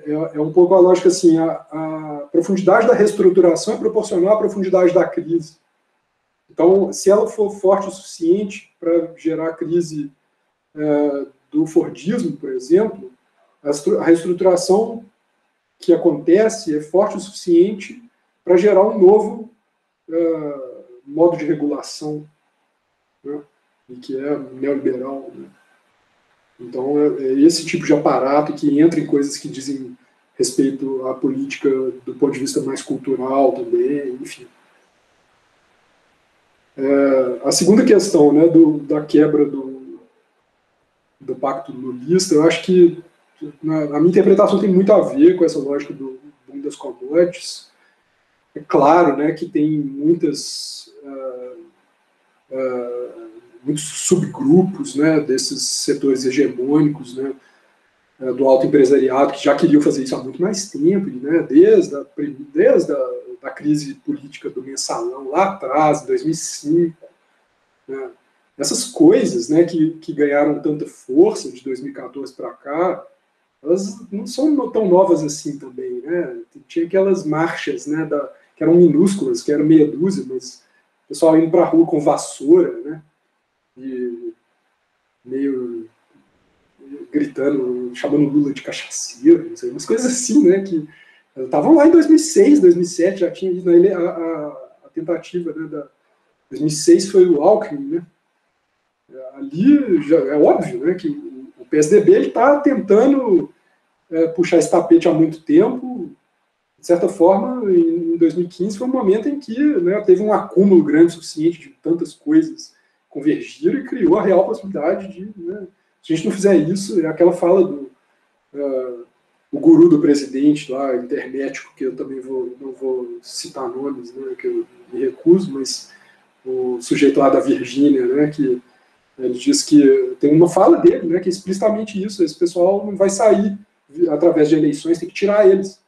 é um pouco a lógica assim, a profundidade da reestruturação é proporcional à profundidade da crise. Então, se ela for forte o suficiente para gerar a crise do Fordismo, por exemplo, a reestruturação que acontece é forte o suficiente para gerar um novo modo de regulação, né, e que é neoliberal. Né? Então, é esse tipo de aparato que entra em coisas que dizem respeito à política do ponto de vista mais cultural também, enfim. A segunda questão, né, da quebra do pacto lulista, eu acho que a minha interpretação tem muito a ver com essa lógica do boom das commodities. É claro, né, que tem muitos subgrupos, né, desses setores hegemônicos, né, do alto empresariado, que já queriam fazer isso há muito mais tempo, né, desde a crise política do mensalão lá atrás, em 2005. Né, essas coisas, né, que ganharam tanta força de 2014 para cá, elas não são tão novas assim também, né? Tinha aquelas marchas, né, que eram minúsculas, que eram meia dúzia, mas o pessoal indo para a rua com vassoura, né, e meio gritando, chamando Lula de cachaceiro, não sei, umas coisas assim, né, que estavam lá em 2006, 2007, já tinha ido a tentativa, né, 2006 foi o Alckmin, né? Ali já é óbvio, né, que o PSDB está tentando puxar esse tapete há muito tempo. De certa forma, em 2015 foi um momento em que, né, teve um acúmulo grande suficiente de tantas coisas convergiram e criou a real possibilidade de, né, se a gente não fizer isso, é aquela fala do o guru do presidente lá, intermédico, que eu também não vou citar nomes, né, que eu me recuso, mas o sujeito lá da Virgínia, né, que ele diz que tem uma fala dele, né, que é explicitamente isso, esse pessoal não vai sair através de eleições, tem que tirar eles.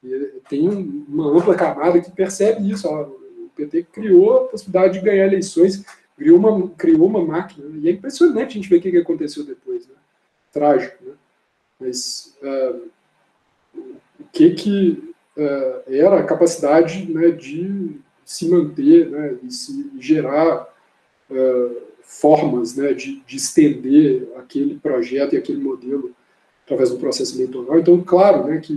E tem uma ampla camada que percebe isso. Ó, o PT criou a possibilidade de ganhar eleições, criou uma máquina, e é impressionante a gente ver o que aconteceu depois, né? Trágico, né? Mas o que era a capacidade, né, de se manter, né, e se gerar formas, né, de estender aquele projeto e aquele modelo através do processo eleitoral. Então, claro, né, que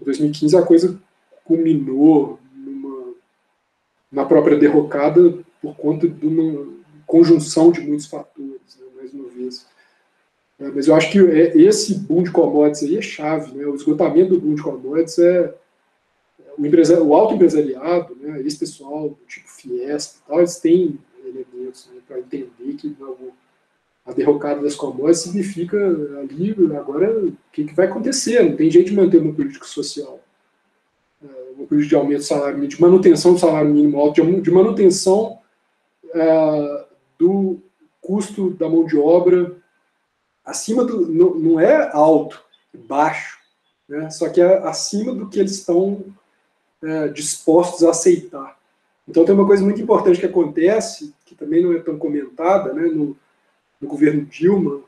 em 2015 a coisa culminou na própria derrocada por conta de uma conjunção de muitos fatores, né, mais uma vez. Mas eu acho que esse boom de commodities aí é chave, né? O esgotamento do boom de commodities o alto empresariado, né, esse pessoal do tipo Fiesp e tal, eles têm elementos, né, para entender que a derrocada das commodities significa ali, agora, o que vai acontecer? Não tem jeito de manter uma política social, uma política de aumento do salário mínimo, de manutenção do salário mínimo alto, de manutenção do custo da mão de obra acima do... Não é alto, é baixo, né? Só que é acima do que eles estão dispostos a aceitar. Então tem uma coisa muito importante que acontece, que também não é tão comentada, né, no governo Dilma,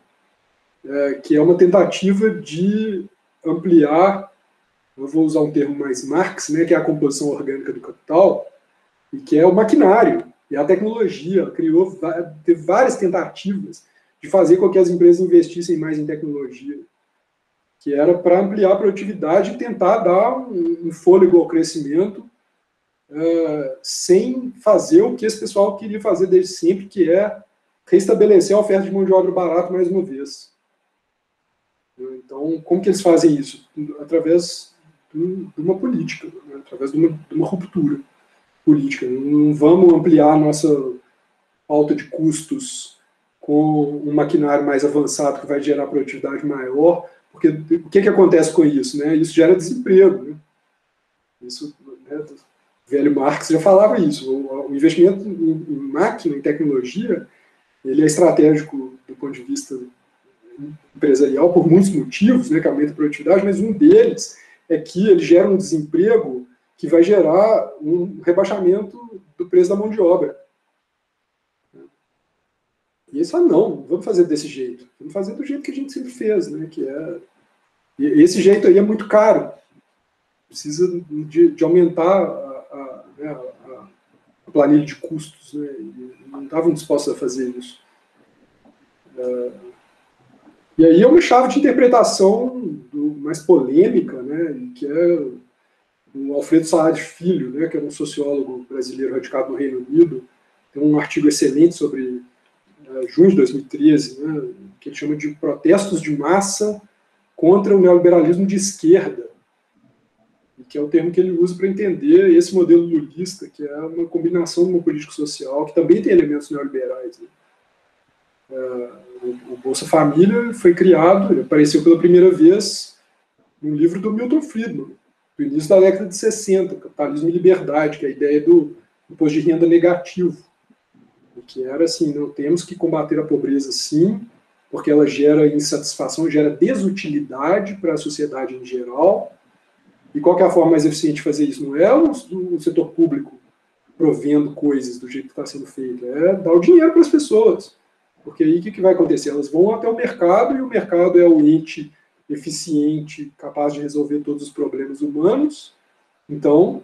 que é uma tentativa de ampliar, eu vou usar um termo mais Marx, né, que é a composição orgânica do capital, e que é o maquinário, e a tecnologia. Teve várias tentativas de fazer com que as empresas investissem mais em tecnologia, que era para ampliar a produtividade e tentar dar um fôlego ao crescimento, sem fazer o que esse pessoal queria fazer desde sempre, que é restabelecer a oferta de mão de obra barata mais uma vez. Então, como que eles fazem isso? Através de uma política, né? Através de uma ruptura política. Não vamos ampliar a nossa alta de custos com um maquinário mais avançado que vai gerar produtividade maior, porque o que acontece com isso? Né? Isso gera desemprego. Né? Isso, né, o velho Marx já falava isso. O investimento em máquina, em tecnologia, ele é estratégico do ponto de vista empresarial por muitos motivos, né, que aumenta a produtividade, mas um deles é que ele gera um desemprego que vai gerar um rebaixamento do preço da mão de obra. E isso, não, vamos fazer desse jeito. Vamos fazer do jeito que a gente sempre fez, né, e esse jeito aí é muito caro. Precisa de aumentar a planilha de custos, né, e não estavam dispostos a fazer isso. E aí é uma chave de interpretação mais polêmica, né, que é o Alfredo Saad Filho, né, que é um sociólogo brasileiro radicado no Reino Unido, tem um artigo excelente sobre junho de 2013, né, que ele chama de protestos de massa contra o neoliberalismo de esquerda, e que é o termo que ele usa para entender esse modelo lulista, que é uma combinação de uma política social que também tem elementos neoliberais, né. O Bolsa Família foi criado, ele apareceu pela primeira vez no livro do Milton Friedman, do início da década de 60, Capitalismo e Liberdade, que é a ideia do imposto de renda negativo, que era assim, não temos que combater a pobreza sim, porque ela gera insatisfação, gera desutilidade para a sociedade em geral. E qual que é a forma mais eficiente de fazer isso? Não é o setor público provendo coisas do jeito que está sendo feito, é dar o dinheiro para as pessoas. Porque aí o que vai acontecer? Elas vão até o mercado, e o mercado é o ente eficiente, capaz de resolver todos os problemas humanos. Então,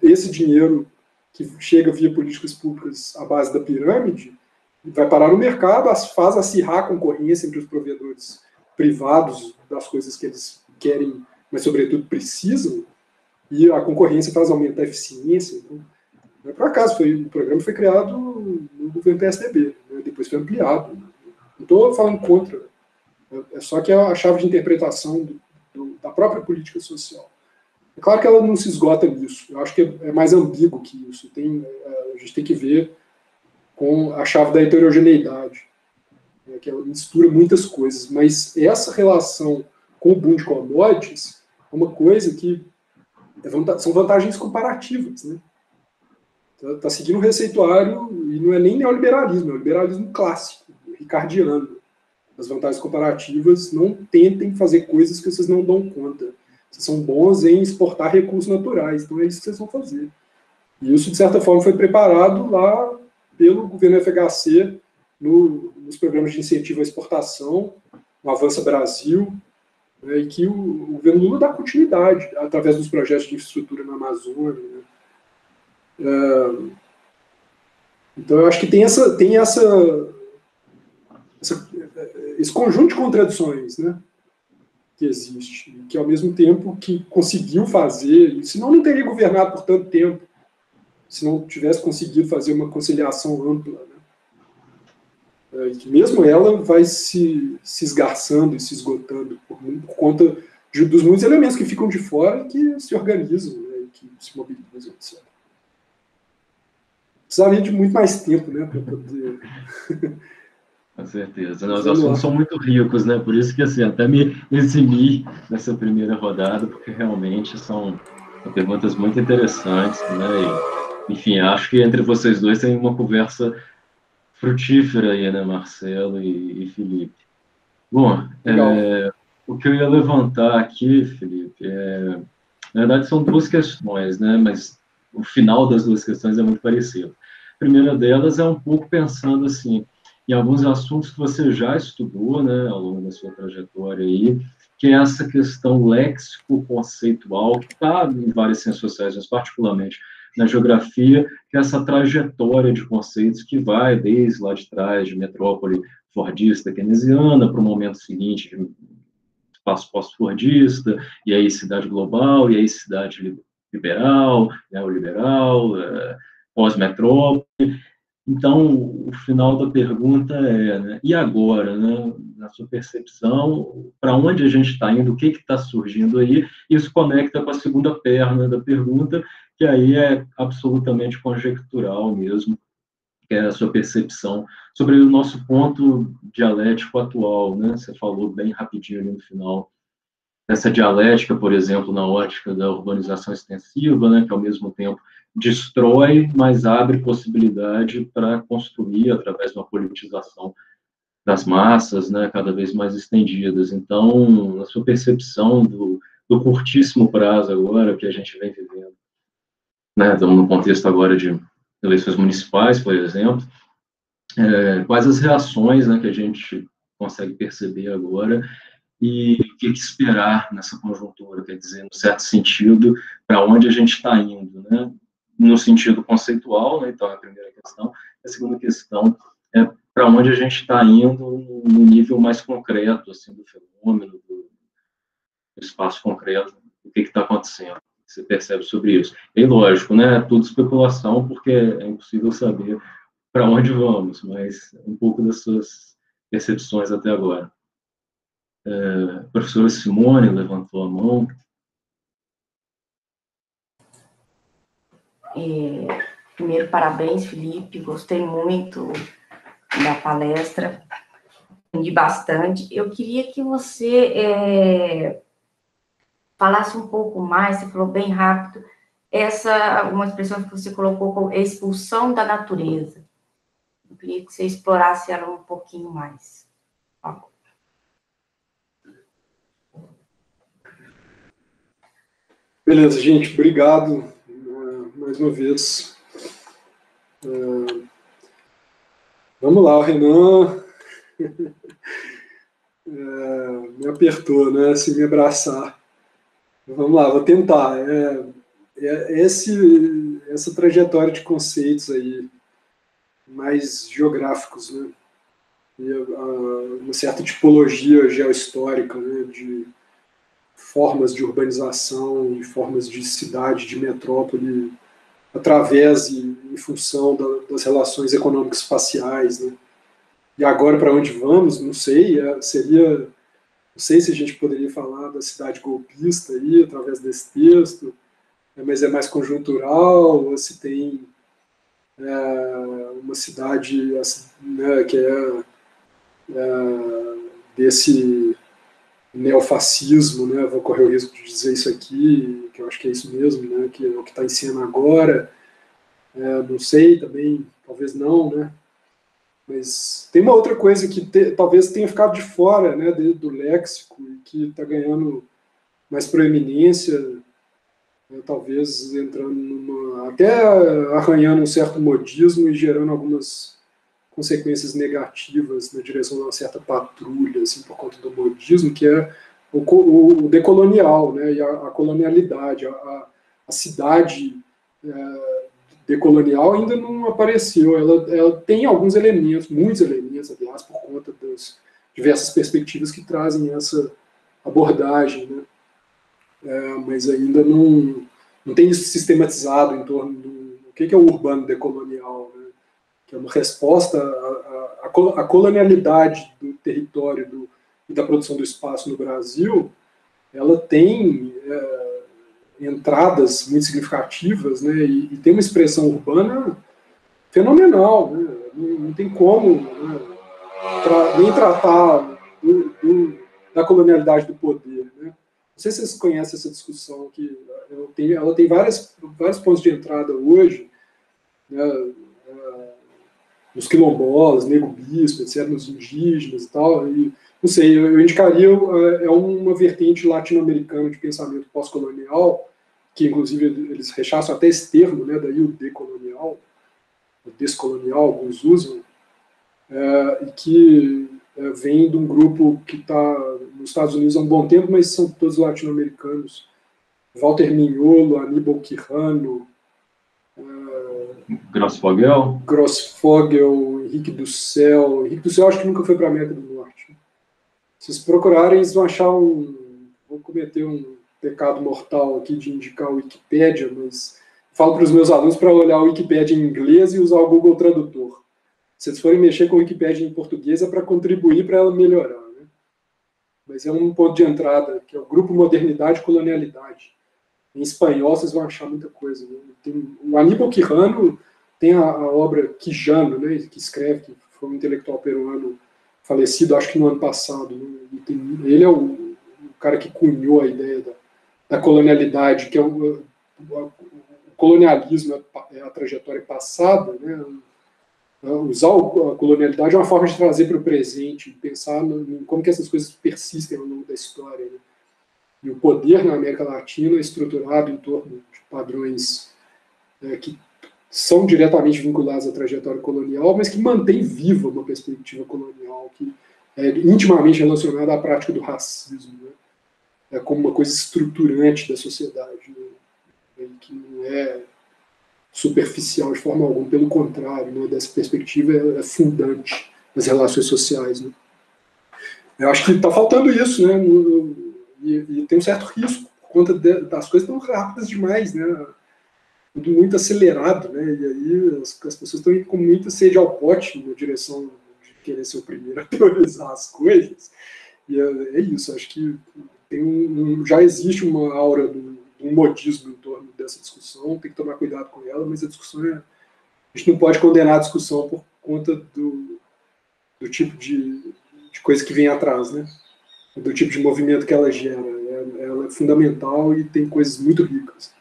esse dinheiro que chega via políticas públicas à base da pirâmide vai parar no mercado, faz acirrar a concorrência entre os provedores privados das coisas que eles querem, mas sobretudo precisam, e a concorrência faz aumentar a eficiência. Então, não é por acaso, o programa foi criado no governo PSDB, né? Depois foi ampliado. Não estou falando contra, é só que é a chave de interpretação da própria política social. É claro que ela não se esgota nisso, eu acho que é mais ambíguo que isso. A gente tem que ver com a chave da heterogeneidade, né, que ela mistura muitas coisas, mas essa relação com o boom de commodities é uma coisa que são vantagens comparativas, né? Está seguindo o receituário, e não é nem neoliberalismo, é o liberalismo clássico, ricardiano. As vantagens comparativas: não tentem fazer coisas que vocês não dão conta. Vocês são bons em exportar recursos naturais, então é isso que vocês vão fazer. E isso, de certa forma, foi preparado lá pelo governo FHC nos programas de incentivo à exportação, no Avança Brasil, né, e que o governo Lula dá continuidade através dos projetos de infraestrutura na Amazônia. Né. Então, eu acho que tem esse conjunto de contradições, né, que existe, que ao mesmo tempo que conseguiu fazer, senão não teria governado por tanto tempo, se não tivesse conseguido fazer uma conciliação ampla, né, que mesmo ela vai se esgarçando e se esgotando por conta dos muitos elementos que ficam de fora e que se organizam, né, que se mobilizam, etc. Precisaria de muito mais tempo, né, para poder... Com certeza. Os assuntos são muito ricos, né? Por isso que, assim, até me eximi nessa primeira rodada, porque realmente são perguntas muito interessantes, né? E, enfim, acho que entre vocês dois tem uma conversa frutífera aí, né, Marcelo e Felipe? Bom, o que eu ia levantar aqui, Felipe, na verdade são duas questões, né? Mas o final das duas questões é muito parecido. A primeira delas é um pouco pensando, assim, em alguns assuntos que você já estudou, né, ao longo da sua trajetória aí, que é essa questão léxico-conceitual, que está em várias ciências sociais, mas particularmente na geografia, que é essa trajetória de conceitos que vai desde lá de trás, de metrópole fordista keynesiana, para o momento seguinte, de espaço pós-fordista, e aí cidade global, e aí cidade liberal, neoliberal, pós-metrópole. Então, o final da pergunta é, né, e agora, né, na sua percepção, para onde a gente está indo, o que está surgindo aí? Isso conecta com a segunda perna da pergunta, que aí é absolutamente conjectural mesmo, que é a sua percepção sobre o nosso ponto dialético atual, né? Você falou bem rapidinho ali no final dessa dialética, por exemplo, na ótica da urbanização extensiva, né, que ao mesmo tempo destrói, mas abre possibilidade para construir através de uma politização das massas, né, cada vez mais estendidas. Então, na sua percepção do curtíssimo prazo agora que a gente vem vivendo, né, estamos no contexto agora de eleições municipais, por exemplo, quais as reações, né, que a gente consegue perceber agora e o que esperar nessa conjuntura, quer dizer, no certo sentido, para onde a gente está indo, né? No sentido conceitual, né? Então, é a primeira questão. A segunda questão é para onde a gente está indo no nível mais concreto, assim, do fenômeno, do espaço concreto, o que está acontecendo, o que você percebe sobre isso. E, lógico, né? Tudo especulação, porque é impossível saber para onde vamos, mas um pouco das suas percepções até agora. A professora Simone levantou a mão. Primeiro, parabéns, Felipe, gostei muito da palestra, aprendi bastante. Eu queria que você falasse um pouco mais, você falou bem rápido, uma expressão que você colocou como expulsão da natureza. Eu queria que você explorasse ela um pouquinho mais. Beleza, gente, obrigado mais uma vez. Vamos lá, o Renan me apertou, né, se me abraçar. Vamos lá, vou tentar. Essa trajetória de conceitos aí, mais geográficos, né, e uma certa tipologia geohistórica, né, de formas de urbanização e formas de cidade, de metrópole, através e em função das relações econômicas espaciais, né. E agora, para onde vamos, não sei, não sei se a gente poderia falar da cidade golpista aí, através desse texto, mas é mais conjuntural, ou se tem uma cidade, né, que desse neofascismo, né, vou correr o risco de dizer isso aqui, que eu acho que é isso mesmo, né, que é o que está em cena agora, não sei também, talvez não, né. Mas tem uma outra coisa que talvez tenha ficado de fora, né, do léxico, e que está ganhando mais proeminência, talvez entrando até arranhando um certo modismo e gerando algumas consequências negativas na direção de uma certa patrulha, assim, por conta do modismo, que é o decolonial, né, e a colonialidade. A cidade decolonial ainda não apareceu. Ela tem alguns elementos, muitos elementos, aliás, por conta das diversas perspectivas que trazem essa abordagem, né? Mas ainda não tem isso sistematizado em torno do que é o urbano decolonial, né? Que é uma resposta à colonialidade do território e da produção do espaço no Brasil. Ela tem entradas muito significativas, né, e tem uma expressão urbana fenomenal, né, não tem como, né, nem tratar da colonialidade do poder, né. Não sei se vocês conhecem essa discussão, que ela tem vários pontos de entrada hoje, né, nos quilombolas, nego bispo, etc., nos indígenas e tal, e não sei, eu indicaria uma vertente latino-americana de pensamento pós-colonial, que inclusive eles rechaçam até esse termo, né, daí o decolonial, o descolonial, alguns usam, e que vem de um grupo que está nos Estados Unidos há um bom tempo, mas são todos latino-americanos. Walter Mignolo, Aníbal Quijano, Grossfogel, Henrique do Céu. Henrique do Céu acho que nunca foi para a América do Norte. Se vocês procurarem, eles vão achar vou cometer um pecado mortal aqui de indicar a Wikipédia, mas falo para os meus alunos para olhar a Wikipédia em inglês e usar o Google Tradutor. Se vocês forem mexer com a Wikipédia em português, é para contribuir para ela melhorar, né? Mas é um ponto de entrada, que é o Grupo Modernidade e Colonialidade. Em espanhol, vocês vão achar muita coisa, né? O Aníbal Quijano tem a obra Quijano, né, que escreve, que foi um intelectual peruano falecido, acho que no ano passado. Né? Ele é o cara que cunhou a ideia da colonialidade, que é o colonialismo, é a trajetória passada, né? Usar a colonialidade é uma forma de trazer para o presente, pensar em como que essas coisas persistem ao longo da história. Né? E o poder na América Latina é estruturado em torno de padrões que são diretamente vinculados à trajetória colonial, mas que mantém viva uma perspectiva colonial, que é intimamente relacionada à prática do racismo, né? Como uma coisa estruturante da sociedade, né? Que não é superficial de forma alguma, pelo contrário, né? Dessa perspectiva é fundante das relações sociais. Né? Eu acho que está faltando isso, né? E tem um certo risco, por conta das coisas tão rápidas demais, né? Tudo muito acelerado, né? E aí as pessoas estão com muita sede ao pote na direção de querer ser o primeiro a teorizar as coisas. E é isso, acho que já existe uma aura de um modismo em torno dessa discussão, tem que tomar cuidado com ela, mas a discussão a gente não pode condenar a discussão por conta do tipo de coisa que vem atrás, né? Do tipo de movimento que ela gera. Ela é fundamental e tem coisas muito ricas.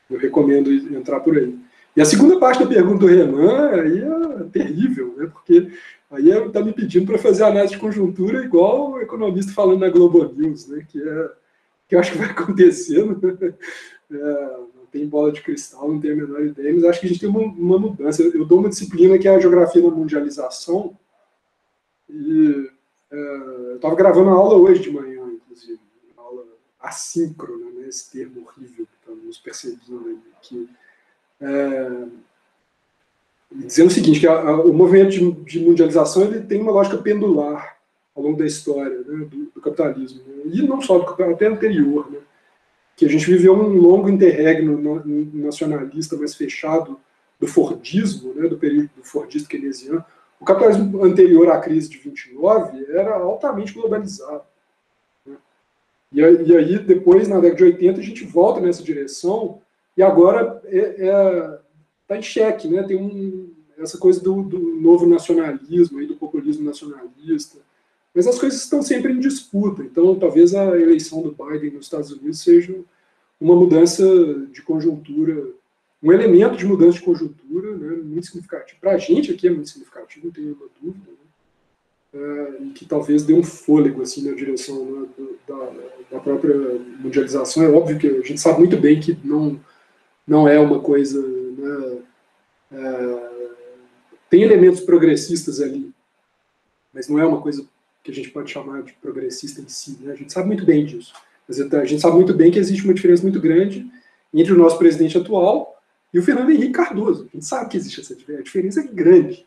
Eu recomendo entrar por aí. E a segunda parte da pergunta do Renan aí é terrível, né? Porque aí está me pedindo para fazer análise de conjuntura igual o economista falando na Globo News, né? Que eu acho que vai acontecer. Né? Não tem bola de cristal, não tenho a menor ideia, mas acho que a gente tem uma mudança. Eu dou uma disciplina que é a geografia da mundialização, e eu estava gravando a aula hoje de manhã, inclusive, uma aula assíncrona, né? Esse termo horrível que estamos percebendo aí, que dizendo o seguinte, que o movimento de mundialização ele tem uma lógica pendular ao longo da história, né, do capitalismo, né, e não só do capitalismo, até anterior, né, que a gente viveu um longo interregno nacionalista mais fechado do Fordismo, né, do período do Fordismo keynesiano. O capitalismo anterior à crise de 29 era altamente globalizado. Né, e aí, depois, na década de 80, a gente volta nessa direção, e agora está em xeque, né? Tem essa coisa do novo nacionalismo, aí, do populismo nacionalista, mas as coisas estão sempre em disputa, então talvez a eleição do Biden nos Estados Unidos seja uma mudança de conjuntura, um elemento de mudança de conjuntura, né, muito significativo. Para a gente aqui é muito significativo, não tenho nenhuma dúvida, né? E que talvez dê um fôlego assim, na direção, né, da própria mundialização. É óbvio que a gente sabe muito bem que não é uma coisa, né, tem elementos progressistas ali, mas não é uma coisa que a gente pode chamar de progressista em si, né? A gente sabe muito bem disso, mas a gente sabe muito bem que existe uma diferença muito grande entre o nosso presidente atual e o Fernando Henrique Cardoso. A gente sabe que existe essa diferença, a diferença é grande,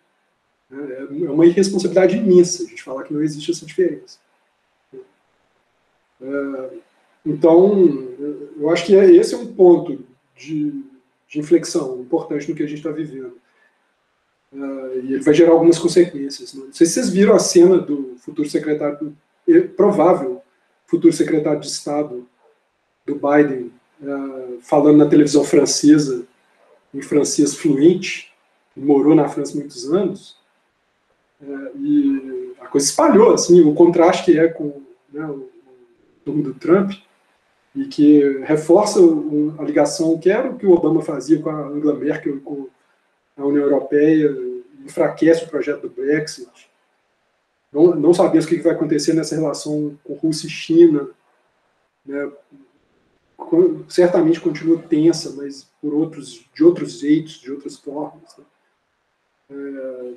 né? É uma irresponsabilidade imensa a gente falar que não existe essa diferença. Então, eu acho que esse é um ponto de inflexão importante no que a gente está vivendo. E ele vai gerar algumas consequências. Né? Não sei se vocês viram a cena do futuro secretário, provável futuro secretário de Estado do Biden, falando na televisão francesa, em francês fluente, morou na França muitos anos, e a coisa espalhou, assim, o contraste que é com, né, o nome do Trump, e que reforça a ligação que era o que o Obama fazia com a Angela Merkel e com a União Europeia, enfraquece o projeto do Brexit. Não sabemos o que vai acontecer nessa relação com Rússia e China. Né? Certamente continua tensa, mas de outros jeitos, de outras formas. Né?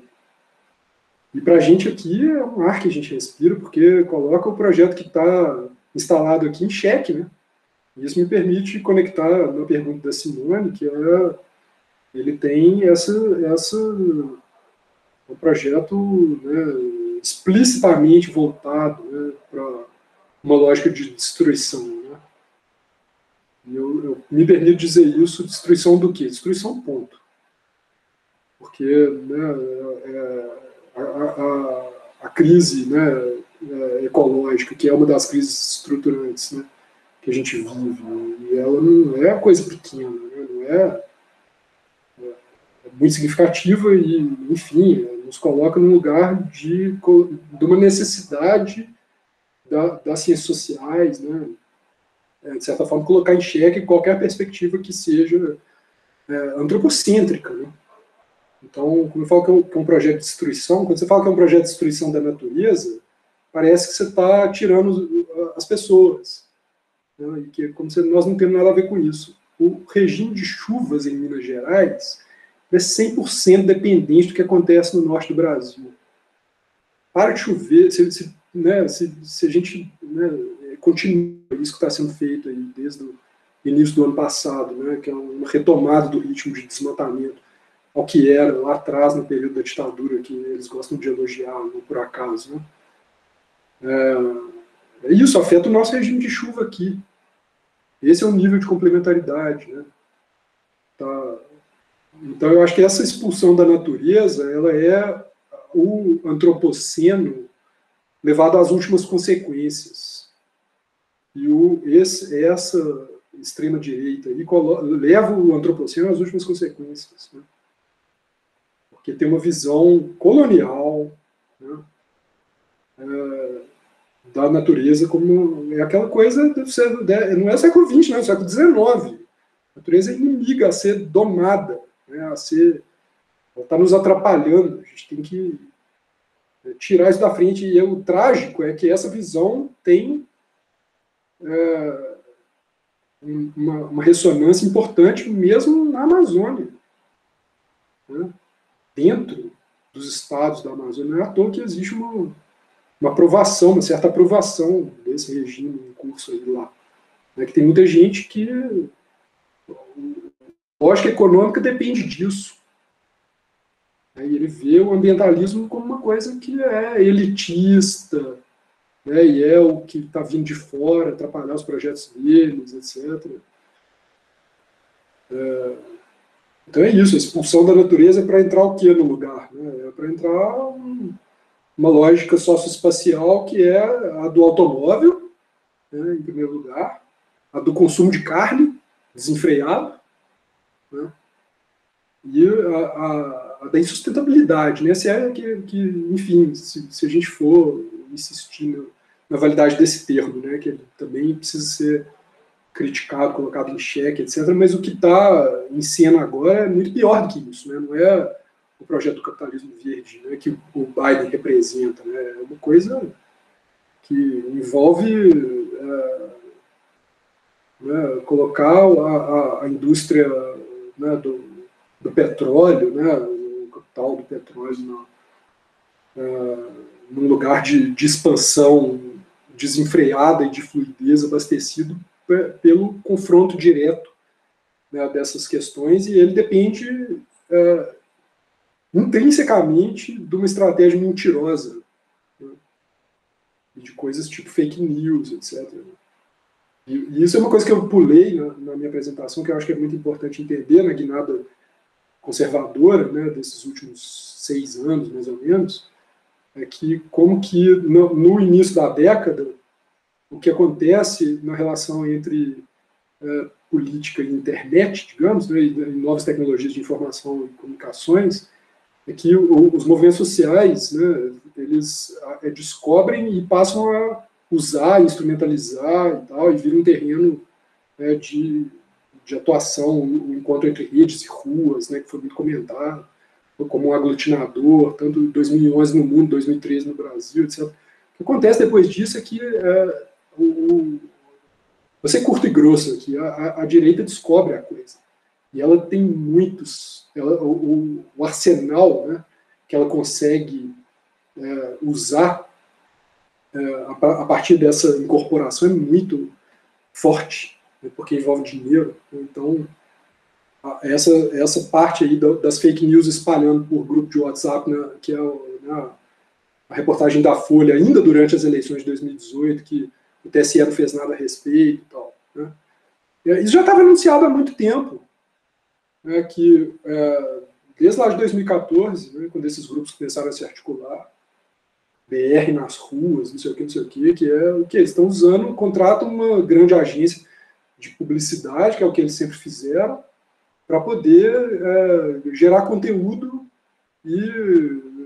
E para a gente aqui é um ar que a gente respira, porque coloca o projeto que está instalado aqui em xeque, né? Isso me permite conectar na pergunta da Simone, que ele tem um projeto, né, explicitamente voltado, né, para uma lógica de destruição. Né? E eu me permito dizer isso, destruição do quê? Destruição, ponto. Porque, né, a crise, né, ecológica, que é uma das crises estruturantes, né, que a gente vive, e ela não é coisa pequena, né, não é muito significativa e, enfim, nos coloca num lugar de uma necessidade das ciências sociais, né, de certa forma, colocar em xeque qualquer perspectiva que seja antropocêntrica. Né? Então, quando eu falo que é um projeto de destruição, quando você fala que é um projeto de destruição da natureza, parece que você está tirando as pessoas. Né? E que, como se nós não temos nada a ver com isso. O regime de chuvas em Minas Gerais é 100% dependente do que acontece no norte do Brasil. Para de chover, se a gente, né, continua isso que está sendo feito aí desde o início do ano passado, né, que é uma retomada do ritmo de desmatamento ao que era lá atrás, no período da ditadura, que eles gostam de elogiar, não por acaso. Né? Isso afeta o nosso regime de chuva aqui. Esse é um nível de complementaridade. Né? Então, eu acho que essa expulsão da natureza, ela é o antropoceno levado às últimas consequências. E essa extrema-direita leva o antropoceno às últimas consequências. Né? Porque tem uma visão colonial, né, da natureza, como é aquela coisa, não é século XX, não, é século XIX. A natureza é inimiga a ser domada, né, ela está nos atrapalhando, a gente tem que tirar isso da frente, e o trágico é que essa visão tem uma ressonância importante mesmo na Amazônia, né? Dentro dos estados da Amazônia. Não é à toa que existe uma aprovação, uma certa aprovação desse regime em curso aí lá, né? Que tem muita gente que a lógica econômica depende disso. Aí ele vê o ambientalismo como uma coisa que é elitista, né, e é o que está vindo de fora, atrapalhar os projetos deles, etc. Então é isso, a expulsão da natureza é para entrar o quê no lugar? Né? É para entrar uma lógica socioespacial que é a do automóvel, né, em primeiro lugar, a do consumo de carne desenfreado, né, e a da insustentabilidade, né? Se é enfim, se a gente for insistir na validade desse termo, né? Que ele também precisa ser criticado, colocado em xeque, etc. Mas o que está em cena agora é muito pior do que isso, né? Não é o projeto do capitalismo verde, né, que o Biden representa, né? É uma coisa que envolve né, colocar a indústria, né, do petróleo, né, o capital do petróleo num lugar de expansão desenfreada e de fluidez, abastecido pelo confronto direto, né, dessas questões, e ele depende intrinsecamente de uma estratégia mentirosa, né, de coisas tipo fake news, etc. E isso é uma coisa que eu pulei na minha apresentação, que eu acho que é muito importante entender na guinada conservadora, né, desses últimos 6 anos, mais ou menos, é que como que no início da década, o que acontece na relação entre política e internet, digamos, né, e novas tecnologias de informação e comunicações, é que os movimentos sociais, né, eles descobrem e passam a usar, instrumentalizar e tal, e viram um terreno, né, de atuação, o encontro entre redes e ruas, né, que foi muito comentado, como um aglutinador, tanto em 2011 no mundo, 2013 no Brasil, etc. O que acontece depois disso é que vou ser curto e grosso aqui, a direita descobre a coisa. E ela tem muitos, o arsenal, né, que ela consegue usar a partir dessa incorporação é muito forte, né, porque envolve dinheiro. Então, essa parte aí das fake news espalhando por grupo de WhatsApp, né, que é a reportagem da Folha, ainda durante as eleições de 2018, que o TSE não fez nada a respeito e tal, né. Isso já estava anunciado há muito tempo, né, que desde lá de 2014, né, quando esses grupos começaram a se articular, BR nas ruas, não sei o que é o que eles estão usando, contratam uma grande agência de publicidade, que é o que eles sempre fizeram, para poder gerar conteúdo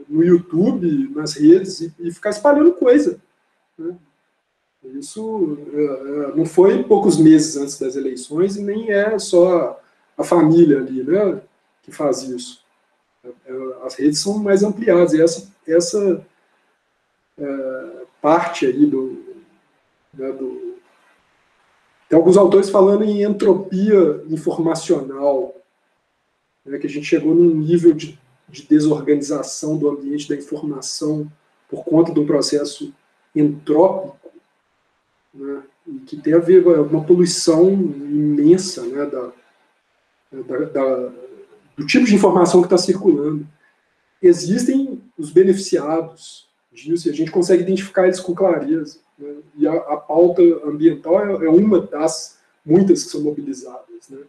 no YouTube, nas redes, e ficar espalhando coisa, né? Isso não foi poucos meses antes das eleições, e nem é só a família ali, né, que faz isso. As redes são mais ampliadas, e essa parte aí tem alguns autores falando em entropia informacional, né, que a gente chegou num nível de desorganização do ambiente da informação por conta de um processo entrópico, né, e que tem a ver com uma poluição imensa, né, do tipo de informação que está circulando. Existem os beneficiados disso, e a gente consegue identificar eles com clareza, né? E a pauta ambiental é uma das muitas que são mobilizadas, né,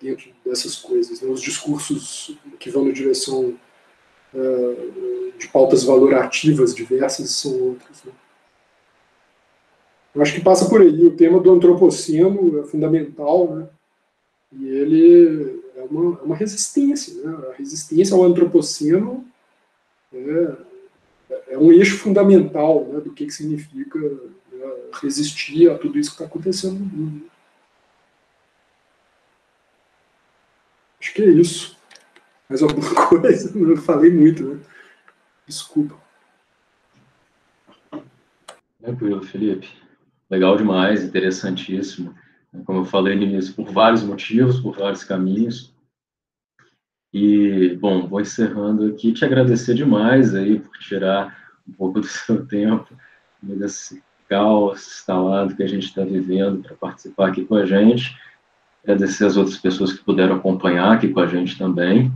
dentro dessas coisas, né? Os discursos que vão na direção de pautas valorativas diversas são outros, né? Eu acho que passa por aí. O tema do antropoceno é fundamental, né? E ele é uma resistência, né? A resistência ao antropoceno é um eixo fundamental, né, do que significa resistir a tudo isso que está acontecendo no mundo. Acho que é isso. Mais alguma coisa? Eu falei muito, né? Desculpa. Tranquilo, Felipe. Legal demais, interessantíssimo. Como eu falei no início, por vários motivos, por vários caminhos. E, bom, vou encerrando aqui, te agradecer demais aí por tirar um pouco do seu tempo, desse caos instalado que a gente está vivendo, para participar aqui com a gente. Agradecer as outras pessoas que puderam acompanhar aqui com a gente também.